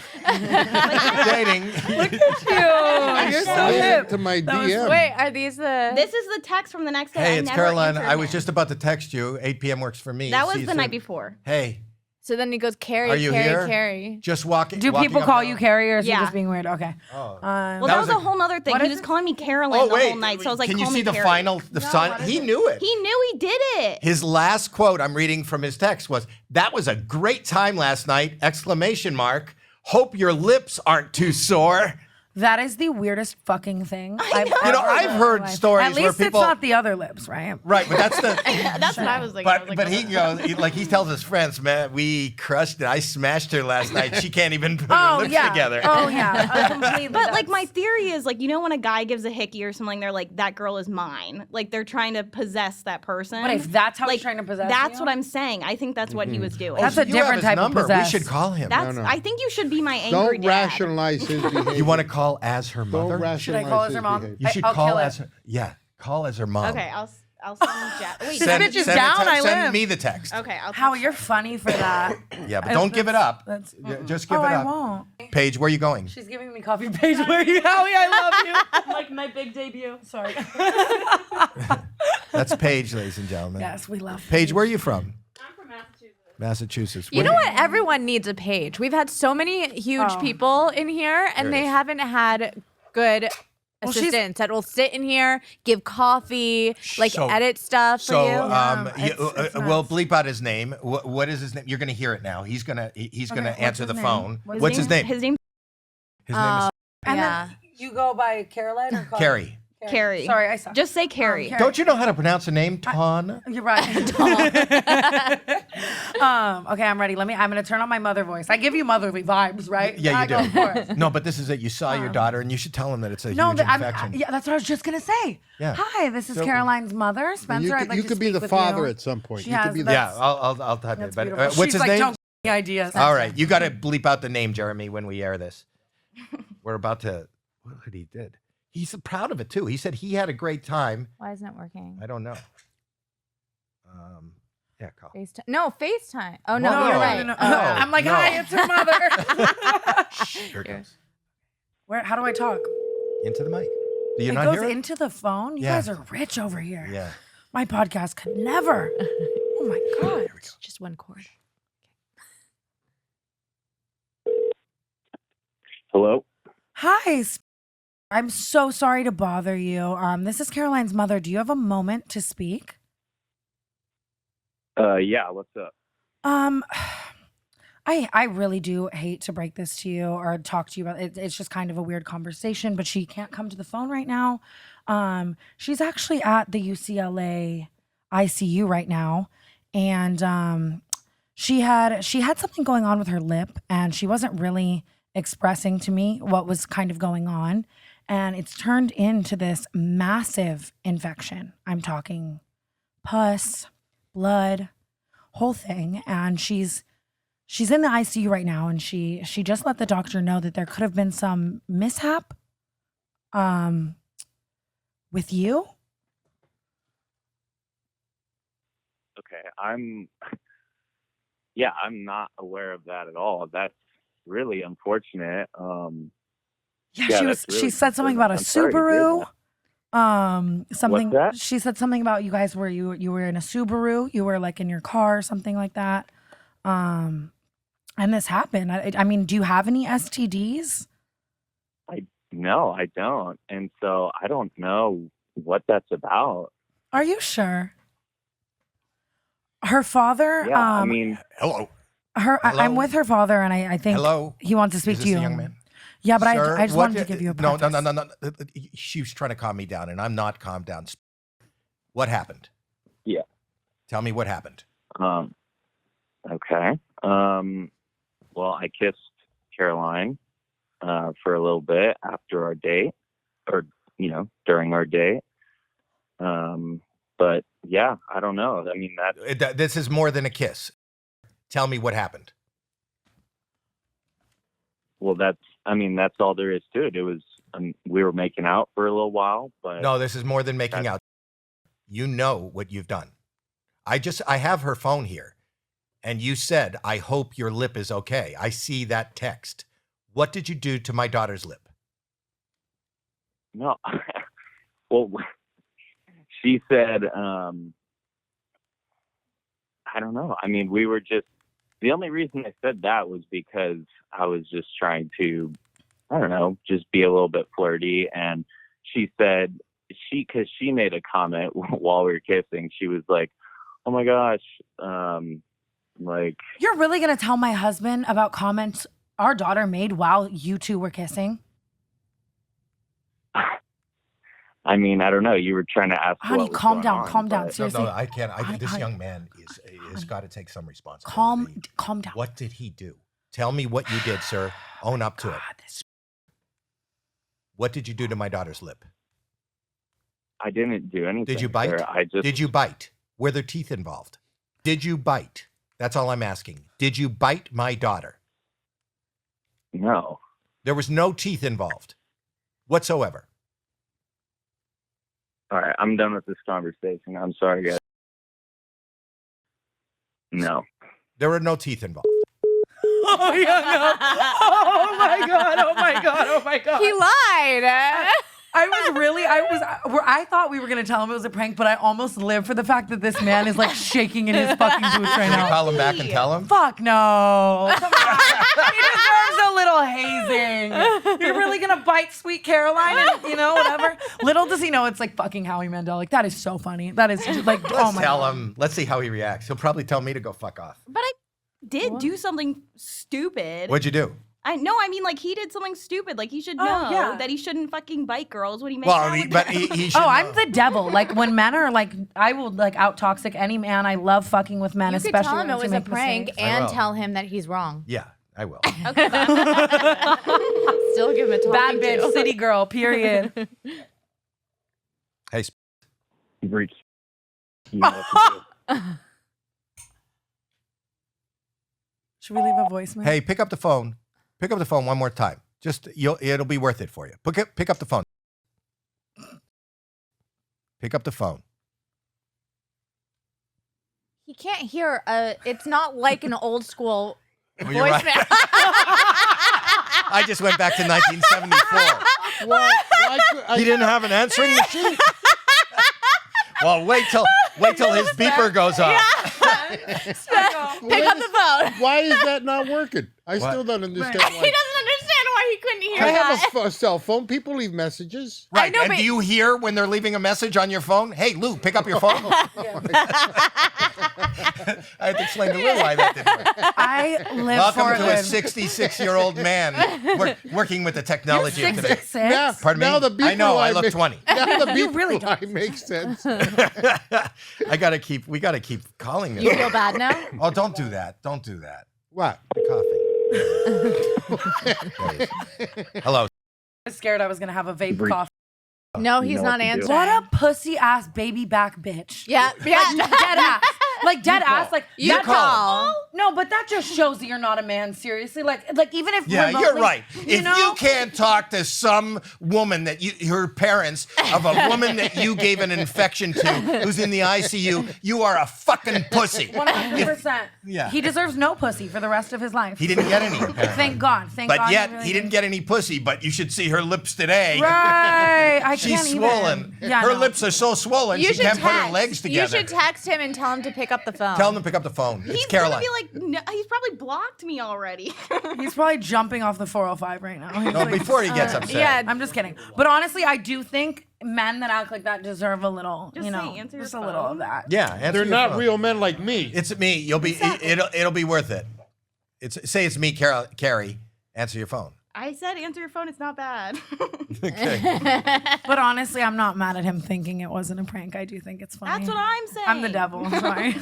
dating. You're so Slid hip. into my DM. Wait, are these the? this is the text from the next day. Hey, I it's never Caroline. answered I was him. just about to text you. 8 p.m. works for me. That See was you the night soon. before. Hey, So then he goes, Carrie, Are you Carrie, here? Carrie. just walking. Do walking people up call the- you Carrie or is he Yeah. just being weird? Okay. Oh. Well, That that was was a- a whole other thing. What He is was it? calling me Caroline Oh the wait. whole night. So I was like, can you call see me the Carrie. final? The sign. He knew it. He knew he did it. His last quote I'm reading from his text was, "That was a great time last night!" Exclamation mark. Hope your lips aren't too sore. That is the weirdest fucking thing. I've You know, ever I've in my heard life. stories At where least people- it's not the other lips, right? Right, but that's the. That's what I was thinking. I was like, But he goes like he tells his friends, man, we crushed it. I smashed her last night. She can't even put her Oh lips yeah. together. Oh yeah. Completely. But like my theory is like, you know, when a guy gives a hickey or something, they're like, that girl is mine. Like they're trying to possess that person. But if that's how he's like, trying to possess that's you? what I'm saying. I think that's what he was doing. That's So a you have different his type of number. possess. We should call him. That's. No. I think you should be my angry Don't dad. rationalize his behavior. You want to call as her Don't mother? rationalize Should I call as her his mom? behavior. You should I'll call kill as it. her. Yeah, call as her mom. Okay, I'll send Jack. Wait, This bitch is down, I Send live. me the text. Okay, I'll. How text you're her. funny for that. Yeah, but don't give it up. That's- Just give Oh, it I up. won't. Paige, where are you going? She's giving me coffee page. Where are you, Howie? I love you. Like my big debut. Sorry. That's Paige, ladies and gentlemen. Yes, we love Paige, where are you from? I'm from Massachusetts. You know what? Everyone needs a page. We've had so many huge Oh. people in here, and There it they is. haven't had good Well, she's- assistants that will sit in here, give coffee, like So- edit stuff for So, you. it's we'll nuts. bleep out his name. What is his name? You're gonna hear it now. He's gonna gonna what's answer his the name? phone. What's What's his name? His name. His name is And yeah. then you go by Caroline or Carly? Carrie. Carrie. Sorry, I suck. Just say Carrie. Carrie. Don't you know how to pronounce a name, Tana? You're right. Okay, I'm ready. I'm gonna turn on my mother voice. I give you motherly vibes, right? Yeah, you I do. go for it. No, but this is it. You saw your daughter, and you should tell him that it's a No, huge but infection. yeah, that's what I was just gonna say. Yeah. Hi, this is So- Caroline's mother, Spencer. I'd like you to could be speak the with father you. at some point. She You has could be the- the Yeah, I'll type That's it. But beautiful. what's She's his like, name? don't give me ideas. All right, you got to bleep out the name, Jeremy, when we air this. We're about to. What did he did? He's proud of it too. He said he had a great time. Why isn't it working? I don't know. Yeah, call. FaceTime. No, FaceTime. Oh no, No, you're right. no. I'm like, no. hi, it's her mother. Shh, here it goes. Where? How do I talk? Into the mic. Do you It not goes hear it? into the phone. You Yeah. guys are rich over here. Yeah. My podcast could never. Oh my god. Just one cord. Hello? Hi. I'm so sorry to bother you. This is Caroline's mother. Do you have a moment to speak? Yeah, what's up? I really do hate to break this to you or talk to you about it. It's just kind of a weird conversation, but she can't come to the phone right now. She's actually at the UCLA ICU right now, and she had something going on with her lip, and she wasn't really expressing to me what was kind of going on, and it's turned into this massive infection. I'm talking pus, blood, whole thing, and she's in the ICU right now, and she just let the doctor know that there could have been some mishap with you. Okay, I'm not aware of that at all. That's really unfortunate. Yeah, that's really she said something about a I'm sorry to hear Subaru. Something What's that? she said something about you guys were you were in a Subaru, you were like in your car or something like that. And this happened. I mean, do you have any STDs? No, I don't. And so I don't know what that's about. Are you sure? Her father, Yeah, I mean, Hello. I'm Hello? with her father, and I think Hello. he wants to speak Is to this you. the young man? Yeah, but Sir, I just what wanted to did- give you a no. preface. She was trying to calm me down, and I'm not calmed down. What happened? Yeah. Tell me what happened. okay. Well, I kissed Caroline for a little bit after our date, or during our date. But yeah, I don't know. I mean, This is more than a kiss. Tell me what happened. well, that's all there is to it. It was we were making out for a little while, but No, this is more than making out. You know what you've done. I have her phone here, and you said, "I hope your lip is okay." I see that text. What did you do to my daughter's lip? no. Well, she said, I don't know. I mean, we were just, the only reason I said that was because I was just trying to, I don't know, just be a little bit flirty. And she said, because she made a comment while we were kissing, she was like, "Oh my gosh, like." You're really gonna tell my husband about comments our daughter made while you two were kissing? I mean, I don't know. You were trying to ask. Honey, what was calm going down, on, calm down. but- Seriously. No, I can't. This Honey, young man has got to take some responsibility. Calm down. What did he do? Tell me what you did, sir. Own up to it. God, this- What did you do to my daughter's lip? I didn't do anything. Did you bite? sir. I just. Did you bite? Were there teeth involved? Did you bite? That's all I'm asking. Did you bite my daughter? No. There was no teeth involved whatsoever. All right, I'm done with this conversation. I'm sorry, guys. No. There were no teeth involved. Oh, yeah, no. Oh my god! Oh my god! Oh my god! He lied. I thought we were gonna tell him it was a prank, but I almost live for the fact that this man is like shaking in his fucking boots right Should we now. call him back and tell him? Fuck no! Come on. He deserves a little hazing. You're really gonna bite sweet Caroline and whatever. Little does he know it's like fucking Howie Mandel. Like that is so funny. That is just like oh Let's my tell god. him. Let's see how he reacts. He'll probably tell me to go fuck off. But I did do something stupid. What'd you do? I mean, like, he did something stupid. Like, he should know that he shouldn't fucking bite girls when he makes out with but them. he should Oh, I'm know. the devil. Like when men are like, I will like out toxic any man. I love fucking with men, You could especially tell him when it they was a make prank mistakes. and will. tell him that he's wrong. Yeah, I will. Okay, bye. Still give him a Bad talking bitch, to. city girl. Period. Hey, You've reached. You know what to do. Should we leave a voicemail? hey, pick up the phone. Pick up the phone one more time. Just it'll be worth it for you. Pick up the phone. Pick up the phone. He can't hear. It's not like an old school Well, you're right. voicemail. I just went back to 1974. He didn't have an answering machine. Well, wait till his beeper goes off. Pick up the phone. Why is that not working? I What? still don't understand He why. doesn't understand why he couldn't hear I that. have a cell phone. People leave messages. Right. know, and but- do you hear when they're leaving a message on your phone? Hey, Lou, pick up your phone. I had to explain to Lou why that didn't work. I live Welcome for to a it. 66-year-old man working with the technology of today. 66? Yeah. Pardon me? Now the beeper I know, I line look makes- 20. Now the You beeper really line makes sense. we got to keep calling this. You feel bad now? Oh, don't do that. Don't do that. What? The coughing. Hello. I was scared I was gonna have a vape Breathe. cough. No, You he's know not what to do. answering. What a pussy ass baby back bitch. Yeah, yeah. Dead ass. Like dead ass. Like You that call. No, but that just shows that you're not a man. Seriously, like even if Yeah, remotely, you're right. You If know? you can't talk to some woman that her parents of a woman that you gave an infection to who's in the ICU, you are a fucking pussy. 100%. Yeah. He deserves no pussy for the rest of his life. He didn't get any, apparently. Thank God. Thank But God. yet, really he didn't get any pussy, but you should see her lips today. Right. I She's can't swollen. Even. Yeah, Her no. lips are so swollen, You she should can't put her text. legs together. You should text him and tell him to pick up the phone. Tell him to pick up the phone. It's He's Caroline. gonna be like, no, he's probably blocked me already. He's probably jumping off the 405 right now. He's No, like, before he gets upset. yeah. I'm just kidding. But honestly, I do think men that act like that deserve a little, Just you know, say, answer your just a little of phone. that. Yeah, answer They're your not phone. real men like me. It's me. You'll be. It'll be worth it. Say it's me, Carrie. Answer your phone. I said, answer your phone. It's not bad. Okay. But honestly, I'm not mad at him thinking it wasn't a prank. I do think it's funny. That's what I'm saying. I'm the devil. I'm sorry.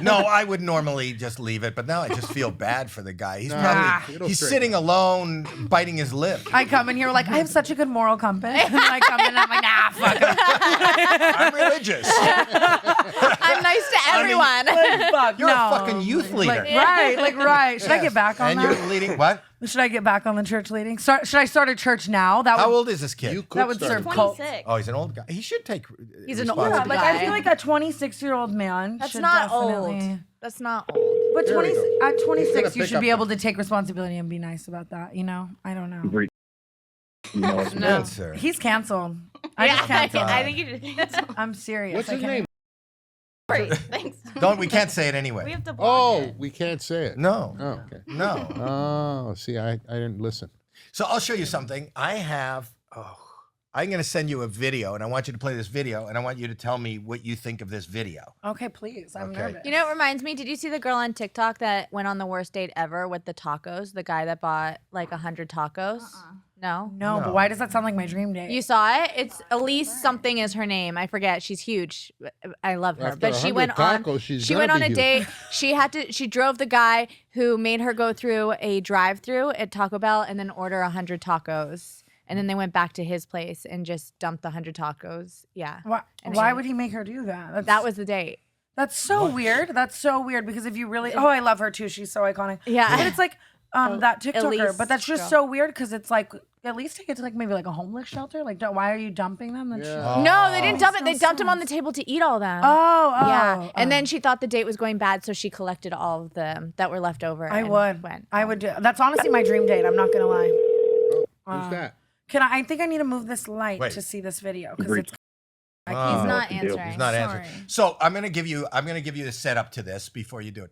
No, I would normally just leave it, but now I just feel bad for the guy. He's Nah, probably it'll he's straighten sitting alone, biting his lip. I come in here like I have such a good moral compass. And I come in and I'm like, nah, fuck it. I'm religious. I'm nice to everyone. Like, fuck, You're no. a fucking youth leader. Right. Should I get back on And that? you're leading what? Should I get back on the church leading? Should I start a church now? That How would, old is this kid? You could that would start serve a- cult. 26. Oh, he's an old guy. He should take. He's an Yeah, old responsibility. like I feel like a 26-year-old man That's should not definitely. old. That's not old. But There we 20, go. at 26, you pick should up be the- able to take responsibility and be nice about that. You know, I don't know. You've reached. You know what to do. Answer. He's canceled. I just canceled. I think you did. I'm serious. What's I his can't- name? Great. Thanks. We can't say it We anyway. have to block Oh, it. we can't say it. No, Oh, okay. no. Oh, see, I didn't listen. So I'll show you something. I'm going to send you a video, and I want you to play this video, and I want you to tell me what you think of this video. Okay, please. I'm Okay. nervous. You know, it reminds me. Did you see the girl on TikTok that went on the worst date ever with the tacos? The guy that bought like 100 tacos. No. No, No. but why does that sound like my dream date? You saw it? It's Elise something is her name. I forget. She's huge. I love her. After but she 100 went on tacos, she's she gonna went on be a huge. date. She drove the guy who made her go through a drive-through at Taco Bell and then order 100 tacos. And then they went back to his place and just dumped the 100 tacos. Yeah. Why, And why she- would he make her do that? That was the date. That's so weird. That's so weird because if you really, I love her too. She's so iconic. Yeah. but it's like that TikToker. Elise But that's just girl. so weird because it's like at least take it to like maybe like a homeless shelter. Like, why are you dumping them? That's Yeah. No, they didn't dump it. no They dumped him on the sense. table to eat all of them. Oh, Yeah. And oh. then she thought the date was going bad, so she collected all of them that were left over. I and would. Went. I would do. That's honestly my dream date. I'm not gonna lie. Who's that? Can I think I need to move this light Wait. to see this video because Agreed. it's. He's Oh. not what to do. answering. He's not answering. Sorry. So I'm gonna give you the setup to this before you do it.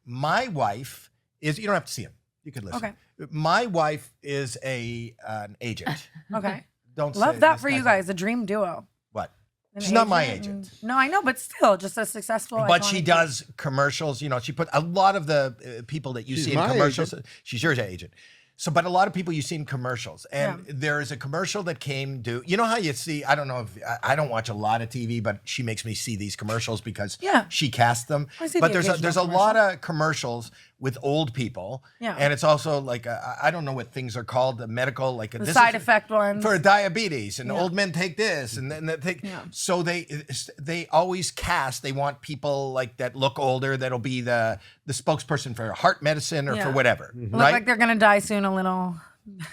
My wife is. You don't have to see him. You could listen. Okay. My wife is an agent. Okay. Don't Love say that this for you guy's- guys. A dream duo. What? An She's not my agent. agent. No, I know, but still, just a successful. But she iconic- does commercials. You know, she put a lot of the people that you She's see in my commercials. agent. She's your agent. So, but a lot of people you see in commercials, and there is a commercial that came to, you know how you see, I don't know if, I don't watch a lot of TV, but she makes me see these commercials because she casts them. But there's a lot of commercials with old people. Yeah. And it's also like, I don't know what things are called, the medical, like the side effect ones. For diabetes, and old men take this, and then they take, so they always cast, they want people like that look older, that'll be the spokesperson for heart medicine or for whatever. Look like they're gonna die soon a little.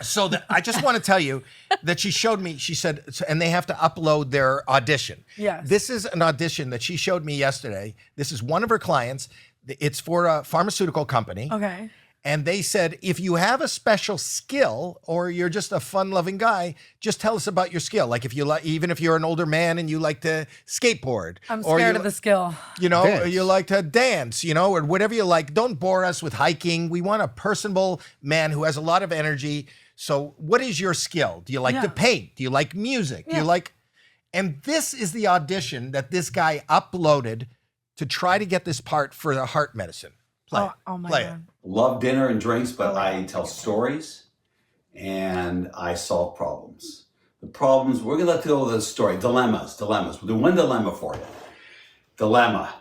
So I just want to tell you that she showed me, she said, and they have to upload their audition. Yes. This is an audition that she showed me yesterday. This is one of her clients. It's for a pharmaceutical company. Okay. And they said, if you have a special skill or you're just a fun-loving guy, just tell us about your skill. Like if you like, even if you're an older man and you like to skateboard. I'm scared of the skill. You know, or you like to dance, you know, or whatever you like. Don't bore us with hiking. We want a personable man who has a lot of energy. So what is your skill? Do you like to paint? Do you like music? Do you like... And this is the audition that this guy uploaded to try to get this part for the heart medicine. Play my Play God. Love dinner and drinks, but I tell stories and I solve problems. The problems, we're gonna let go of the story. Dilemmas. We'll do one dilemma for you. Dilemma.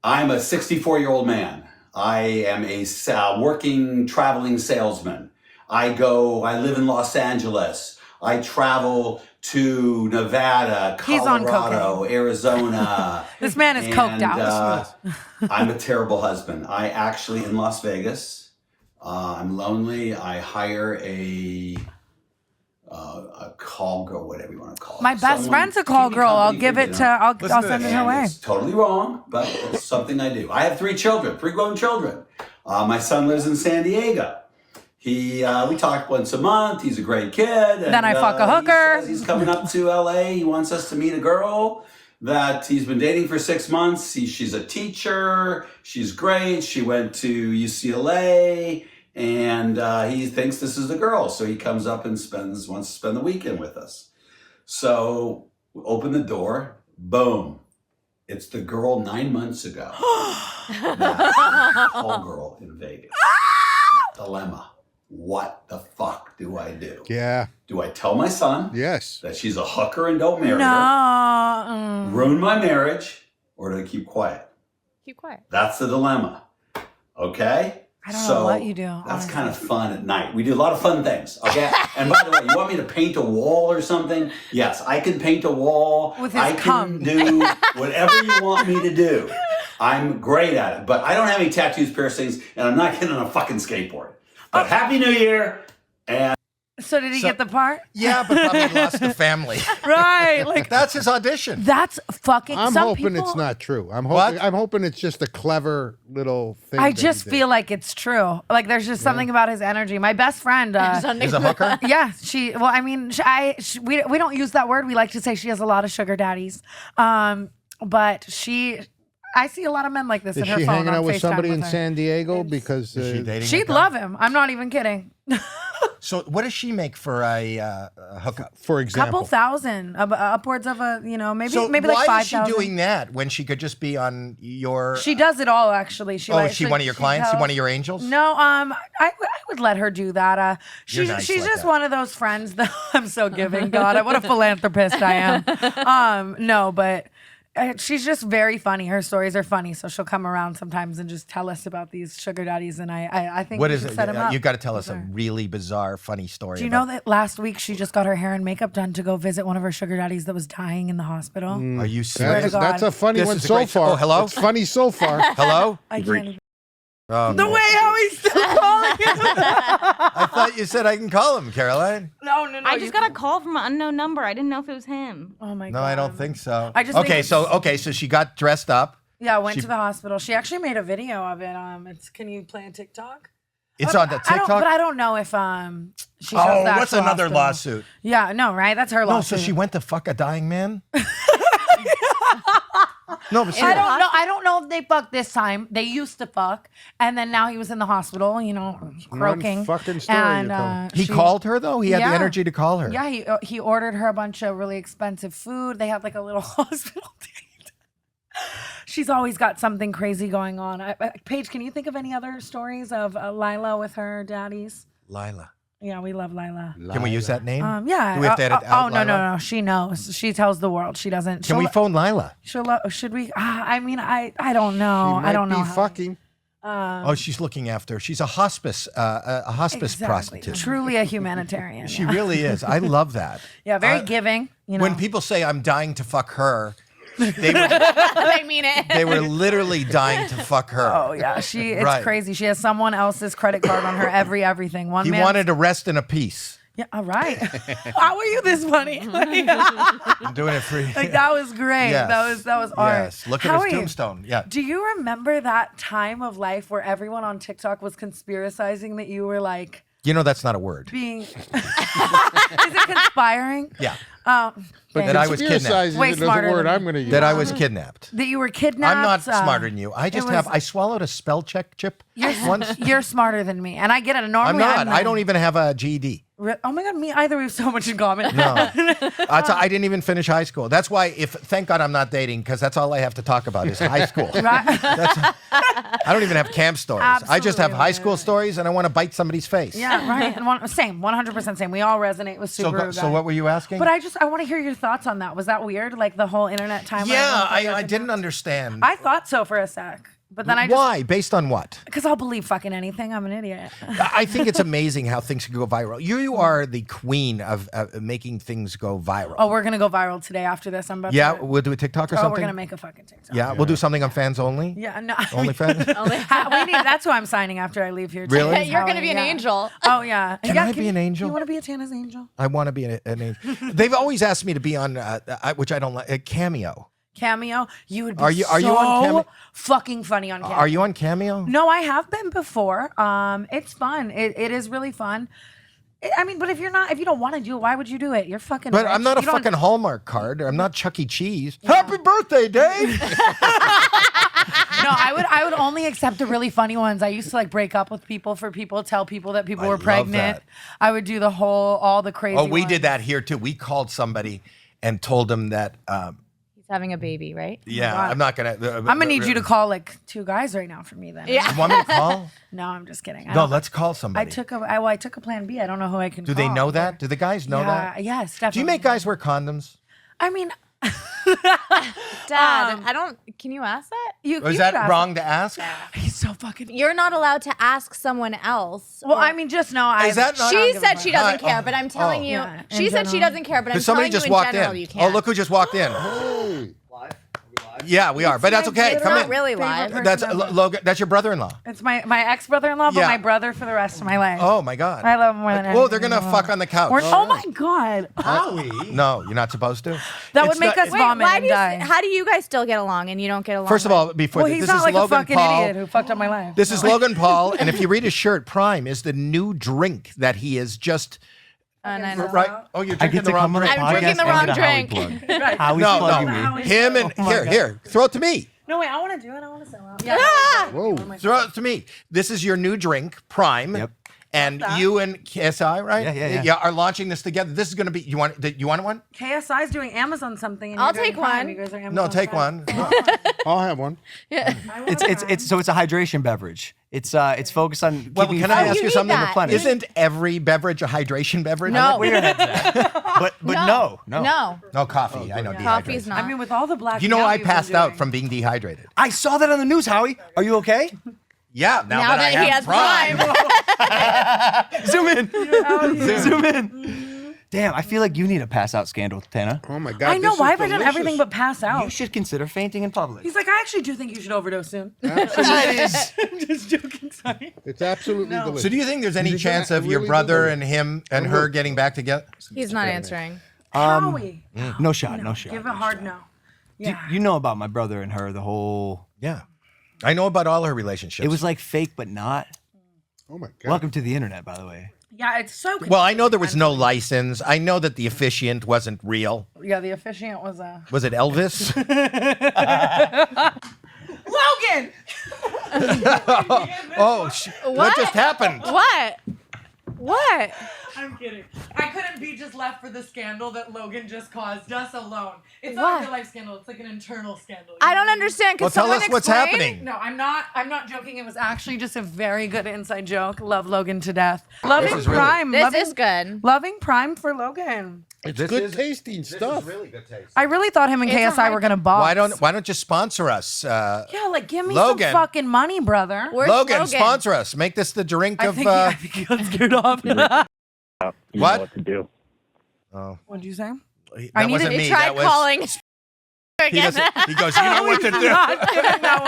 I'm a 64-year-old man. I am a working, traveling salesman. I live in Los Angeles. I travel to Nevada, Colorado, Arizona. This man is coked out. I'm a terrible husband. I actually, in Las Vegas, I'm lonely. I hire a call girl, whatever you want to call it. My best friend's a call girl. I'll give it to, I'll send it her way. It's totally wrong, but it's something I do. I have 3 grown children. My son lives in San Diego. We talk once a month. He's a great kid. And, then I fuck a hooker. He says he's coming up to LA. He wants us to meet a girl that he's been dating for 6 months. She's a teacher. She's great. She went to UCLA, and he thinks this is the girl. So he comes up and wants to spend the weekend with us. So we open the door. Boom. It's the girl 9 months ago. That call girl in Vegas. Dilemma. What the fuck do I do? Yeah. Do I tell my son that she's a hooker and don't marry her? Ruin my marriage, or do I keep quiet? Keep quiet. That's the dilemma. Okay? I don't know what you do. That's honestly. kind of fun at night. We do a lot of fun things. Okay? And by the way, you want me to paint a wall or something? Yes, I can paint a wall. With his I can do whatever you want me to do. I'm great at it. But I don't have any tattoos, piercings, and I'm not getting on a fucking skateboard. But Happy New Year! And so did he get the part? Yeah, but probably lost the family. Right. Like that's his audition. That's fucking. I'm some hoping people, it's not true. I'm hoping it's just a clever little thing. I just feel like it's true. Like there's just something about his energy. My best friend is a hooker. Yeah, she. Well, I mean, we don't use that word. We like to say she has a lot of sugar daddies. But she. I see a lot of men like this in her phone. Is she hanging out with FaceTime somebody in her. San Diego? Because Is she dating she'd love him. I'm not even kidding. So what does she make for a hookup? For example, Couple thousand, upwards of maybe like 5,000. Why is she doing that when she could just be on your? She does it all actually. She is she one of your clients? One of your angels? No, I would let her do that. She's nice she's like just that. one of those friends that I'm so giving. God, what a philanthropist I am. No, but. She's just very funny. Her stories are funny, so she'll come around sometimes and just tell us about these sugar daddies. And I think What we is should it? set him up. You got to tell us a really bizarre, funny story. Do you know that last week she just got her hair and makeup done to go visit one of her sugar daddies that was dying in the hospital? Are you serious? That's a funny This one is a so great- far. Oh, hello? It's funny so far. Hello? I can't even. Oh, The no. way how he's still calling him. I thought you said I can call him, Caroline. No. I just got a call from an unknown number. I didn't know if it was him. Oh my No, god. I don't think so. I just think okay, so she got dressed up. Yeah, went She- to the hospital. She actually made a video of it. Can you play on TikTok? It's on the TikTok. But I don't know if she shows the what's actual another hospital. lawsuit? Yeah, no, right? That's her No, lawsuit. so she went to fuck a dying man? No, but I don't know. I don't know if they fucked this time. They used to fuck, and then now he was in the hospital. Croaking. One fucking story And you're telling. he called her though. He had the energy to call her. Yeah, he ordered her a bunch of really expensive food. They had like a little hospital date. She's always got something crazy going on. Paige, can you think of any other stories of Lila with her daddies? Lila. Yeah, we love Lila. Can we use that name? Yeah. Do we have to edit out no, Lila? No. She knows. She tells the world. She doesn't. Can we phone Lila? Should we? I mean, I don't know. She might I don't know. be fucking. Oh, she's looking after. She's a hospice prostitute. Truly a humanitarian. She really is. I love that. Yeah, very giving. You know. When people say I'm dying to fuck her, they mean it. They were literally dying to fuck her. Oh yeah, it's Right. crazy. She has someone else's credit card on her everything. He wanted to rest in a piece. Yeah, all right. How are you this funny? I'm doing it for you. Like that was great. Yes. That was art. Yes. Look How at are his you? tombstone. Yeah. Do you remember that time of life where everyone on TikTok was conspiracizing that you were like You know that's not a word. being? Is it conspiring? Yeah. But that I was kidnapped. Conspiracizing Way is a smarter word than I'm going to use. That I was kidnapped. That you were kidnapped. I'm not smarter than you. I just was- I swallowed a spell check chip once. You're smarter than me, and I get it. I'm Normally, not. I don't even have a GED. Oh my god, me either. We have so much in common. No. I didn't even finish high school. That's why, thank God I'm not dating, because that's all I have to talk about is high school. I don't even have camp stories. I just have high school stories, and I want to bite somebody's face. Yeah, right. And same, 100% same. We all resonate with Subaru. So what were you asking? But I want to hear your thoughts on that. Was that weird? Like the whole internet timeline? Yeah, I didn't understand. I thought so for a sec. But then Why? Based on what? Because I'll believe fucking anything. I'm an idiot. I think it's amazing how things can go viral. You are the queen of making things go viral. Oh, we're gonna go viral today after this. I'm about Yeah, to. we'll do a TikTok or Oh, something. we're gonna make a fucking TikTok. Yeah, we'll do something on Fans Only. Yeah, no. OnlyFans. That's who I'm signing after I leave here. too, Really? is You're gonna Howie, be an yeah. angel. Oh yeah. Can Yeah, I be an angel? You want to be a Tana's angel? I want to be an angel. They've always asked me to be on, which I don't like, a Cameo. Cameo. You would be Are you on so Cameo? fucking funny on Cameo. Are you on Cameo? No, I have been before. It's fun. It is really fun. I mean, but if you don't want to do it, why would you do it? You're fucking. But rich. I'm not a You don't- fucking Hallmark card. I'm not Chuck E. Cheese. Happy birthday, Dave! No, I would only accept the really funny ones. I used to like break up with people for people, tell people that people I were love pregnant. that. I would do all the crazy. Oh, we ones. did that here too. We called somebody and told them that. He's having a baby, right? Yeah, God. I'm not gonna. I'm gonna need you to call like 2 guys right now for me then. Yeah. You want me to call? No, I'm just kidding. No, let's call I somebody. took a plan B. I don't know who I can. Do they call. know that? Do the guys know Yeah, that? yes, definitely. Do you make guys wear condoms? I mean, Dad, I don't. Can you ask that? you. Or is you that could ask wrong them. to ask? He's so fucking. You're not allowed to ask someone else. Well, I mean, just know. Is that not? She said she doesn't Uh, care, but I'm telling you. Yeah, in She said she general. doesn't care, but I'm Because somebody telling just you in walked general in. you can't. Oh, look who just walked in. Live? Are we live? Yeah, we are. But that's okay. It's Come not in. really Favorite live. person That's ever. Logan. That's your brother-in-law. It's my ex-brother-in-law, but Yeah. my brother for the rest of my life. Oh my God. I love him more than Oh, they're anything gonna in the world. fuck on the couch. Oh my god, Howie. No, you're not supposed to. that It's would make not- us Wait, vomit why and do you? die. How do you guys still get along and you don't get along? First of all, before Well, this, he's this not is like Logan a fucking Paul. idiot who fucked up my life. This is Logan Paul, and if you read his shirt, Prime is the new drink that he is just right. Oh, you're I drinking get the to wrong come on a drink. I'm drinking podcast the and wrong get a Howie drink. plug. Howie's No, plugging no. me. Him and Oh my here, throw it to me. No, wait, I want to do it. I want to sell out. Whoa. Throw it to me. This is your new drink, Prime. Yep. And you and KSI, right? Yeah. Are launching this together. This is going to be. You want one? KSI's doing Amazon something. And I'll you're doing take Prime. one. You guys are Amazon No, take Prime. one. I'll have one. It's a hydration beverage. It's focused on Well, keeping can I fit ask you you need something? that. planet. Isn't every beverage a hydration beverage? No. where your head's at. But no. No coffee. I know Coffee's dehydrated. not. I mean, with all the black. You know, I you've been passed out doing. from being dehydrated. I saw that on the news, Howie. Are you okay? Yeah, now that he has Prime. Zoom in. Zoom in. Damn, I feel like you need a pass out scandal, Tana. Oh my God. I know. this Why is have I done delicious. everything but pass out? You should consider fainting in public. He's like, I actually do think you should overdose soon. That is. I'm just joking. Sorry. It's absolutely delicious. So do you think there's any These are chance of your really brother good. and him and her getting back together? He's not answering. Howie. No shot. No shot. Give a hard no. Yeah. You know about my brother and her, the whole. Yeah. I know about all her relationships. It was like fake, but not. Oh my God. Welcome to the internet, by the way. Yeah, it's so good. Well, I know there was no license. I know that the officiant wasn't real. Yeah, the officiant was Was it Elvis? Logan. Oh, what just happened? What? What? I'm kidding. I couldn't be just left for the scandal that Logan just caused us alone. It's not What? a real life scandal. It's like an internal scandal. I don't understand. Well, Can tell someone us what's explain? happening. No, I'm not joking. It was actually just a very good inside joke. Love Logan to death. Loving is really- Prime. This loving, is good. Loving Prime for Logan. It's This good is- tasting stuff. really good taste. I really thought him and It's a KSI hard- were gonna box. Why don't you sponsor us? Yeah, like give me Logan. some fucking money, brother. Where's Logan, sponsor us. Make this the drink I of. think he got scared off. You What? know what to do. Oh, What'd you say? that I need wasn't to- me. He tried That was. calling. He goes. You know what to do. Not giving that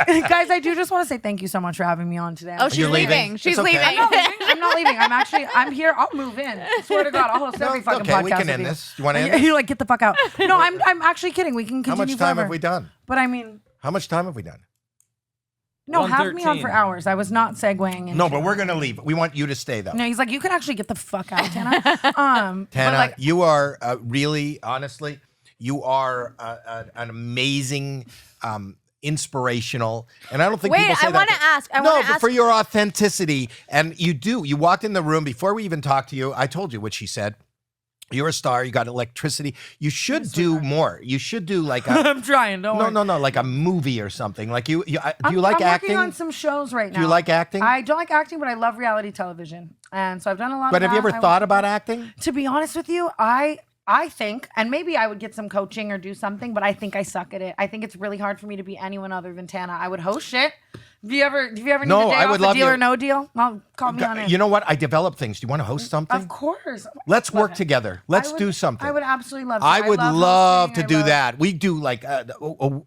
one up. Guys, I do just want to say thank you so much for having me on today. Oh, she's You're leaving? leaving. She's It's okay. leaving. I'm not leaving. I'm not leaving. I'm here. I'll move in. I swear to God, I'll host every fucking okay, podcast. we can with end you. this. You want to And end you're this? like, get the fuck out. No, I'm actually kidding. We can How continue much time forever. have we done? But I mean, How much time have we done? no, have me on 1:13. for hours. I was not segueing. No, into- but we're gonna leave. We want you to stay though. No, he's like, you can actually get the fuck out, Tana. But Tana, like, you are really, honestly, you are an amazing, inspirational, and I don't think Wait, people say I that. wanna ask- I no, wanna but ask- for your authenticity, and you do. You walked in the room before we even talked to you. I told you what she said. You're a star. You got electricity. You should do more. You should do like a I'm trying. Don't worry. no, like a movie or something. Like do you like I'm acting? working on some shows right now. Do you like acting? I don't like acting, but I love reality television, and so I've done a lot. But of have you that. ever thought about acting? To be honest with you, I think, and maybe I would get some coaching or do something, but I think I suck at it. I think it's really hard for me to be anyone other than Tana. I would host shit. Have you ever need No, a day I off, would a love deal you. or no deal? Well, call me on it. You know what? I develop things. Do you want to host something? Of course. Let's Love work it. together. Let's I would- do something. I would absolutely love to. I would love hosting. to I do love- that. We do like I'm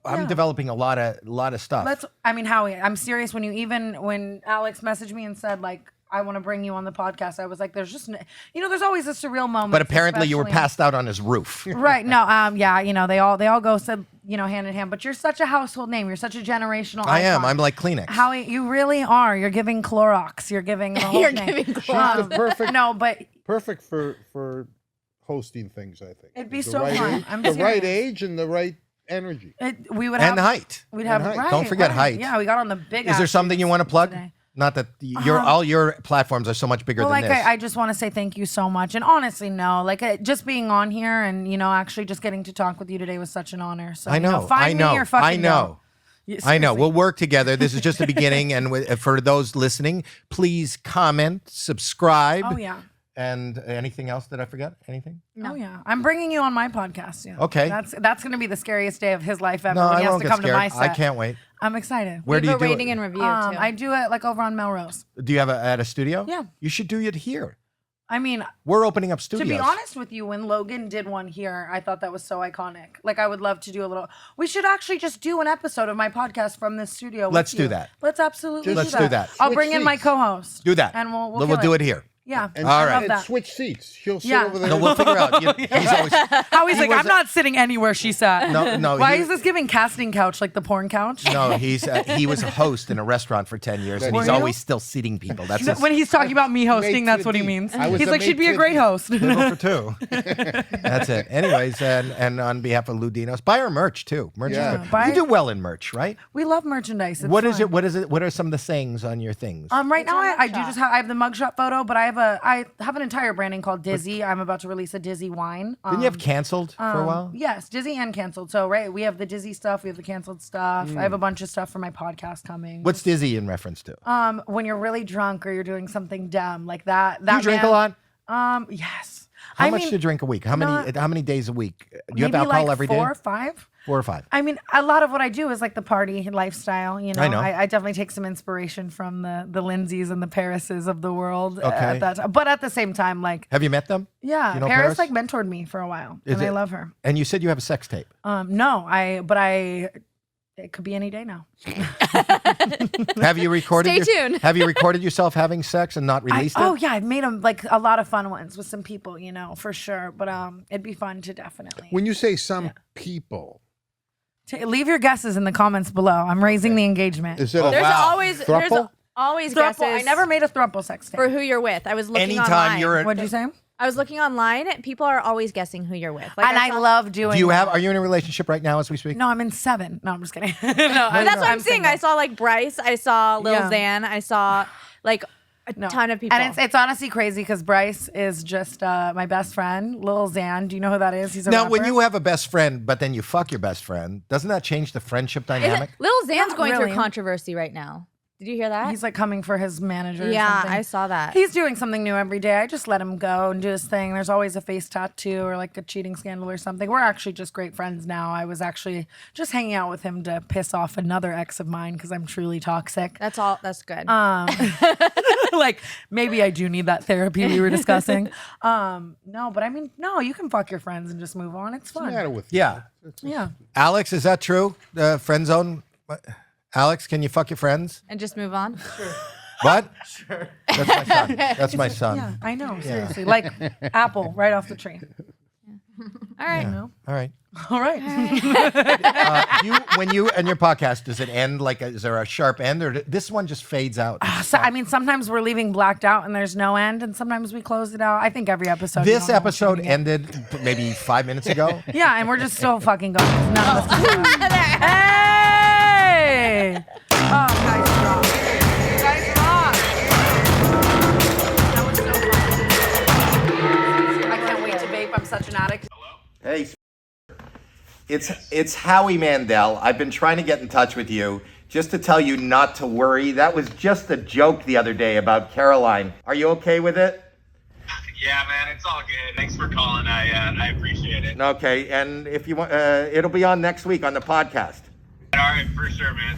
Yeah. developing a lot of stuff. I mean, Howie, I'm serious. When Alex messaged me and said like, I want to bring you on the podcast, I was like, there's just, there's always a surreal moment. but apparently you were especially- passed out on his roof. Right. No. Yeah. They all go said hand in hand. But you're such a household name. You're such a generational. I am. icon. I'm like Kleenex. Howie, you really are. You're giving Clorox. You're giving the whole You're thing. giving She's the perfect, No, but perfect for hosting things. I think It'd be The so right fun. age- I'm the right serious. age and the right energy. we would And have height. We'd have And height. right, Don't forget right. height. Yeah, we got on the big. Is there ass something you want to plug? today. Not that all your platforms are so much bigger Well, than like this. I just want to say thank you so much, and honestly, no, like just being on here and actually just getting to talk with you today was such an honor. So I know. find I know. me or fucking I know. don't. I know. Seriously. We'll work together. This is just the beginning. And for those listening, please comment, subscribe. Oh yeah. And anything else that I forgot? Anything? Oh yeah, I'm bringing you on my podcast. Yeah. Okay. That's gonna be the scariest day of his life ever No, when I he has won't to get come scared. to my set. I can't wait. I'm excited. Where do Leave you a do rating it? and review too. I do it like over on Melrose. Do you have at a studio? Yeah. You should do it here. I mean, We're opening up studios. to be honest with you, when Logan did one here, I thought that was so iconic. Like, I would love to do a little. We should actually just do an episode of my podcast from this studio. with Let's do you. that. Let's absolutely Let's do do that. that. I'll Switch bring in my seats. co-host. do that. and we'll we'll kill do it here. Yeah, And, All I right. love and that. switch seats. She'll sit Yeah. over there. No, we'll figure out. He's always How he's He like, was I'm not sitting anywhere she sat. no. Why he- is this giving casting couch like the porn couch? No, he was a host in a restaurant for 10 years, and Were he's you? always still seating people. That's his When he's talking about me hosting, Made that's to what he D. means. I was He's a like, she'd be a made great to host. table for two. That's it. Anyways, and on behalf of Ludinos, buy our merch too. Merch Yeah. is good. Buy- You do well in merch, right? We love merchandise. It's What is fun. it? What is it? What are some of the sayings on your things? Right now, our I do mugshot. just have the mugshot photo, but I have an entire branding called Dizzy. I'm about to release a Dizzy wine. Didn't you have canceled for a while? Yes, Dizzy and canceled. So we have the Dizzy stuff, we have the canceled stuff. I have a bunch of stuff for my podcast coming. What's Dizzy in reference to? When you're really drunk or you're doing something dumb like that. Do you drink a lot? Yes. How I much mean, do you drink a week? How many days a week? Do you have maybe alcohol like every day? 4 or 5. 4 or 5. I mean, a lot of what I do is like the party lifestyle. I know. I definitely take some inspiration from the Lindsays and the Parises of the world. Okay. At that time. But at the same time, like, Have you met them? yeah, You know Paris Paris? like mentored me for a while, Is and I it- love her. And you said you have a sex tape. No, it could be any day now. Have you recorded? Stay tuned. Have you recorded yourself having sex and not released it? Oh yeah, I've made them like a lot of fun ones with some people, for sure. But it'd be fun to definitely When you say some people, leave your guesses in the comments below. I'm raising the engagement. is it a There's Wow. always Thruple? always Thruple. guesses I never made a thruple sex tape. for who you're with. I was looking Anytime online. you're at, What'd you say? I was looking online. People are always guessing who you're with. Like And I saw- love doing. do you have? that. Are you in a relationship right now as we speak? No, I'm in 7. No, I'm just kidding. no, But that's what I'm saying. single. I saw like Bryce. I saw Lil Yeah. Xan. I saw like a ton of people. And it's honestly crazy because Bryce is just my best friend, Lil Xan. Do you know who that is? He's a Now, rapper. when you have a best friend, but then you fuck your best friend, doesn't that change the friendship dynamic? Lil Xan's Not going really. through controversy right now. Did you hear that? He's like coming for his manager. yeah, or something. I saw that. He's doing something new every day. I just let him go and do his thing. There's always a face tattoo or like a cheating scandal or something. We're actually just great friends now. I was actually just hanging out with him to piss off another ex of mine because I'm truly toxic. That's all. That's good. Like maybe I do need that therapy we were discussing. No, but I mean, no, you can fuck your friends and just move on. It's What's the fun. matter with you? Yeah. Yeah. Alex, is that true? Friend zone? Alex, can you fuck your friends? and just move on. What? Sure. That's my son. That's my son. Yeah, I know. Seriously, like apple right off the tree. All right. You know? All right. All right. When you and your podcast, does it end like? Is there a sharp end, or this one just fades out? So, I mean, sometimes we're leaving blacked out and there's no end, and sometimes we close it out. I think every episode. This you know, episode we're shooting it. ended maybe 5 minutes ago. Yeah, and we're just still fucking going. 'cause none of us can stop. Hey! Oh, guys rock. You guys rock. That was so fun. I can't wait to vape. I'm such an addict. Hey, it's Howie Mandel. I've been trying to get in touch with you just to tell you not to worry. That was just a joke the other day about Caroline. Are you okay with it? Yeah, man, it's all good. Thanks for calling. I appreciate it. Okay, and if you want, it'll be on next week on the podcast. All right, for sure, man.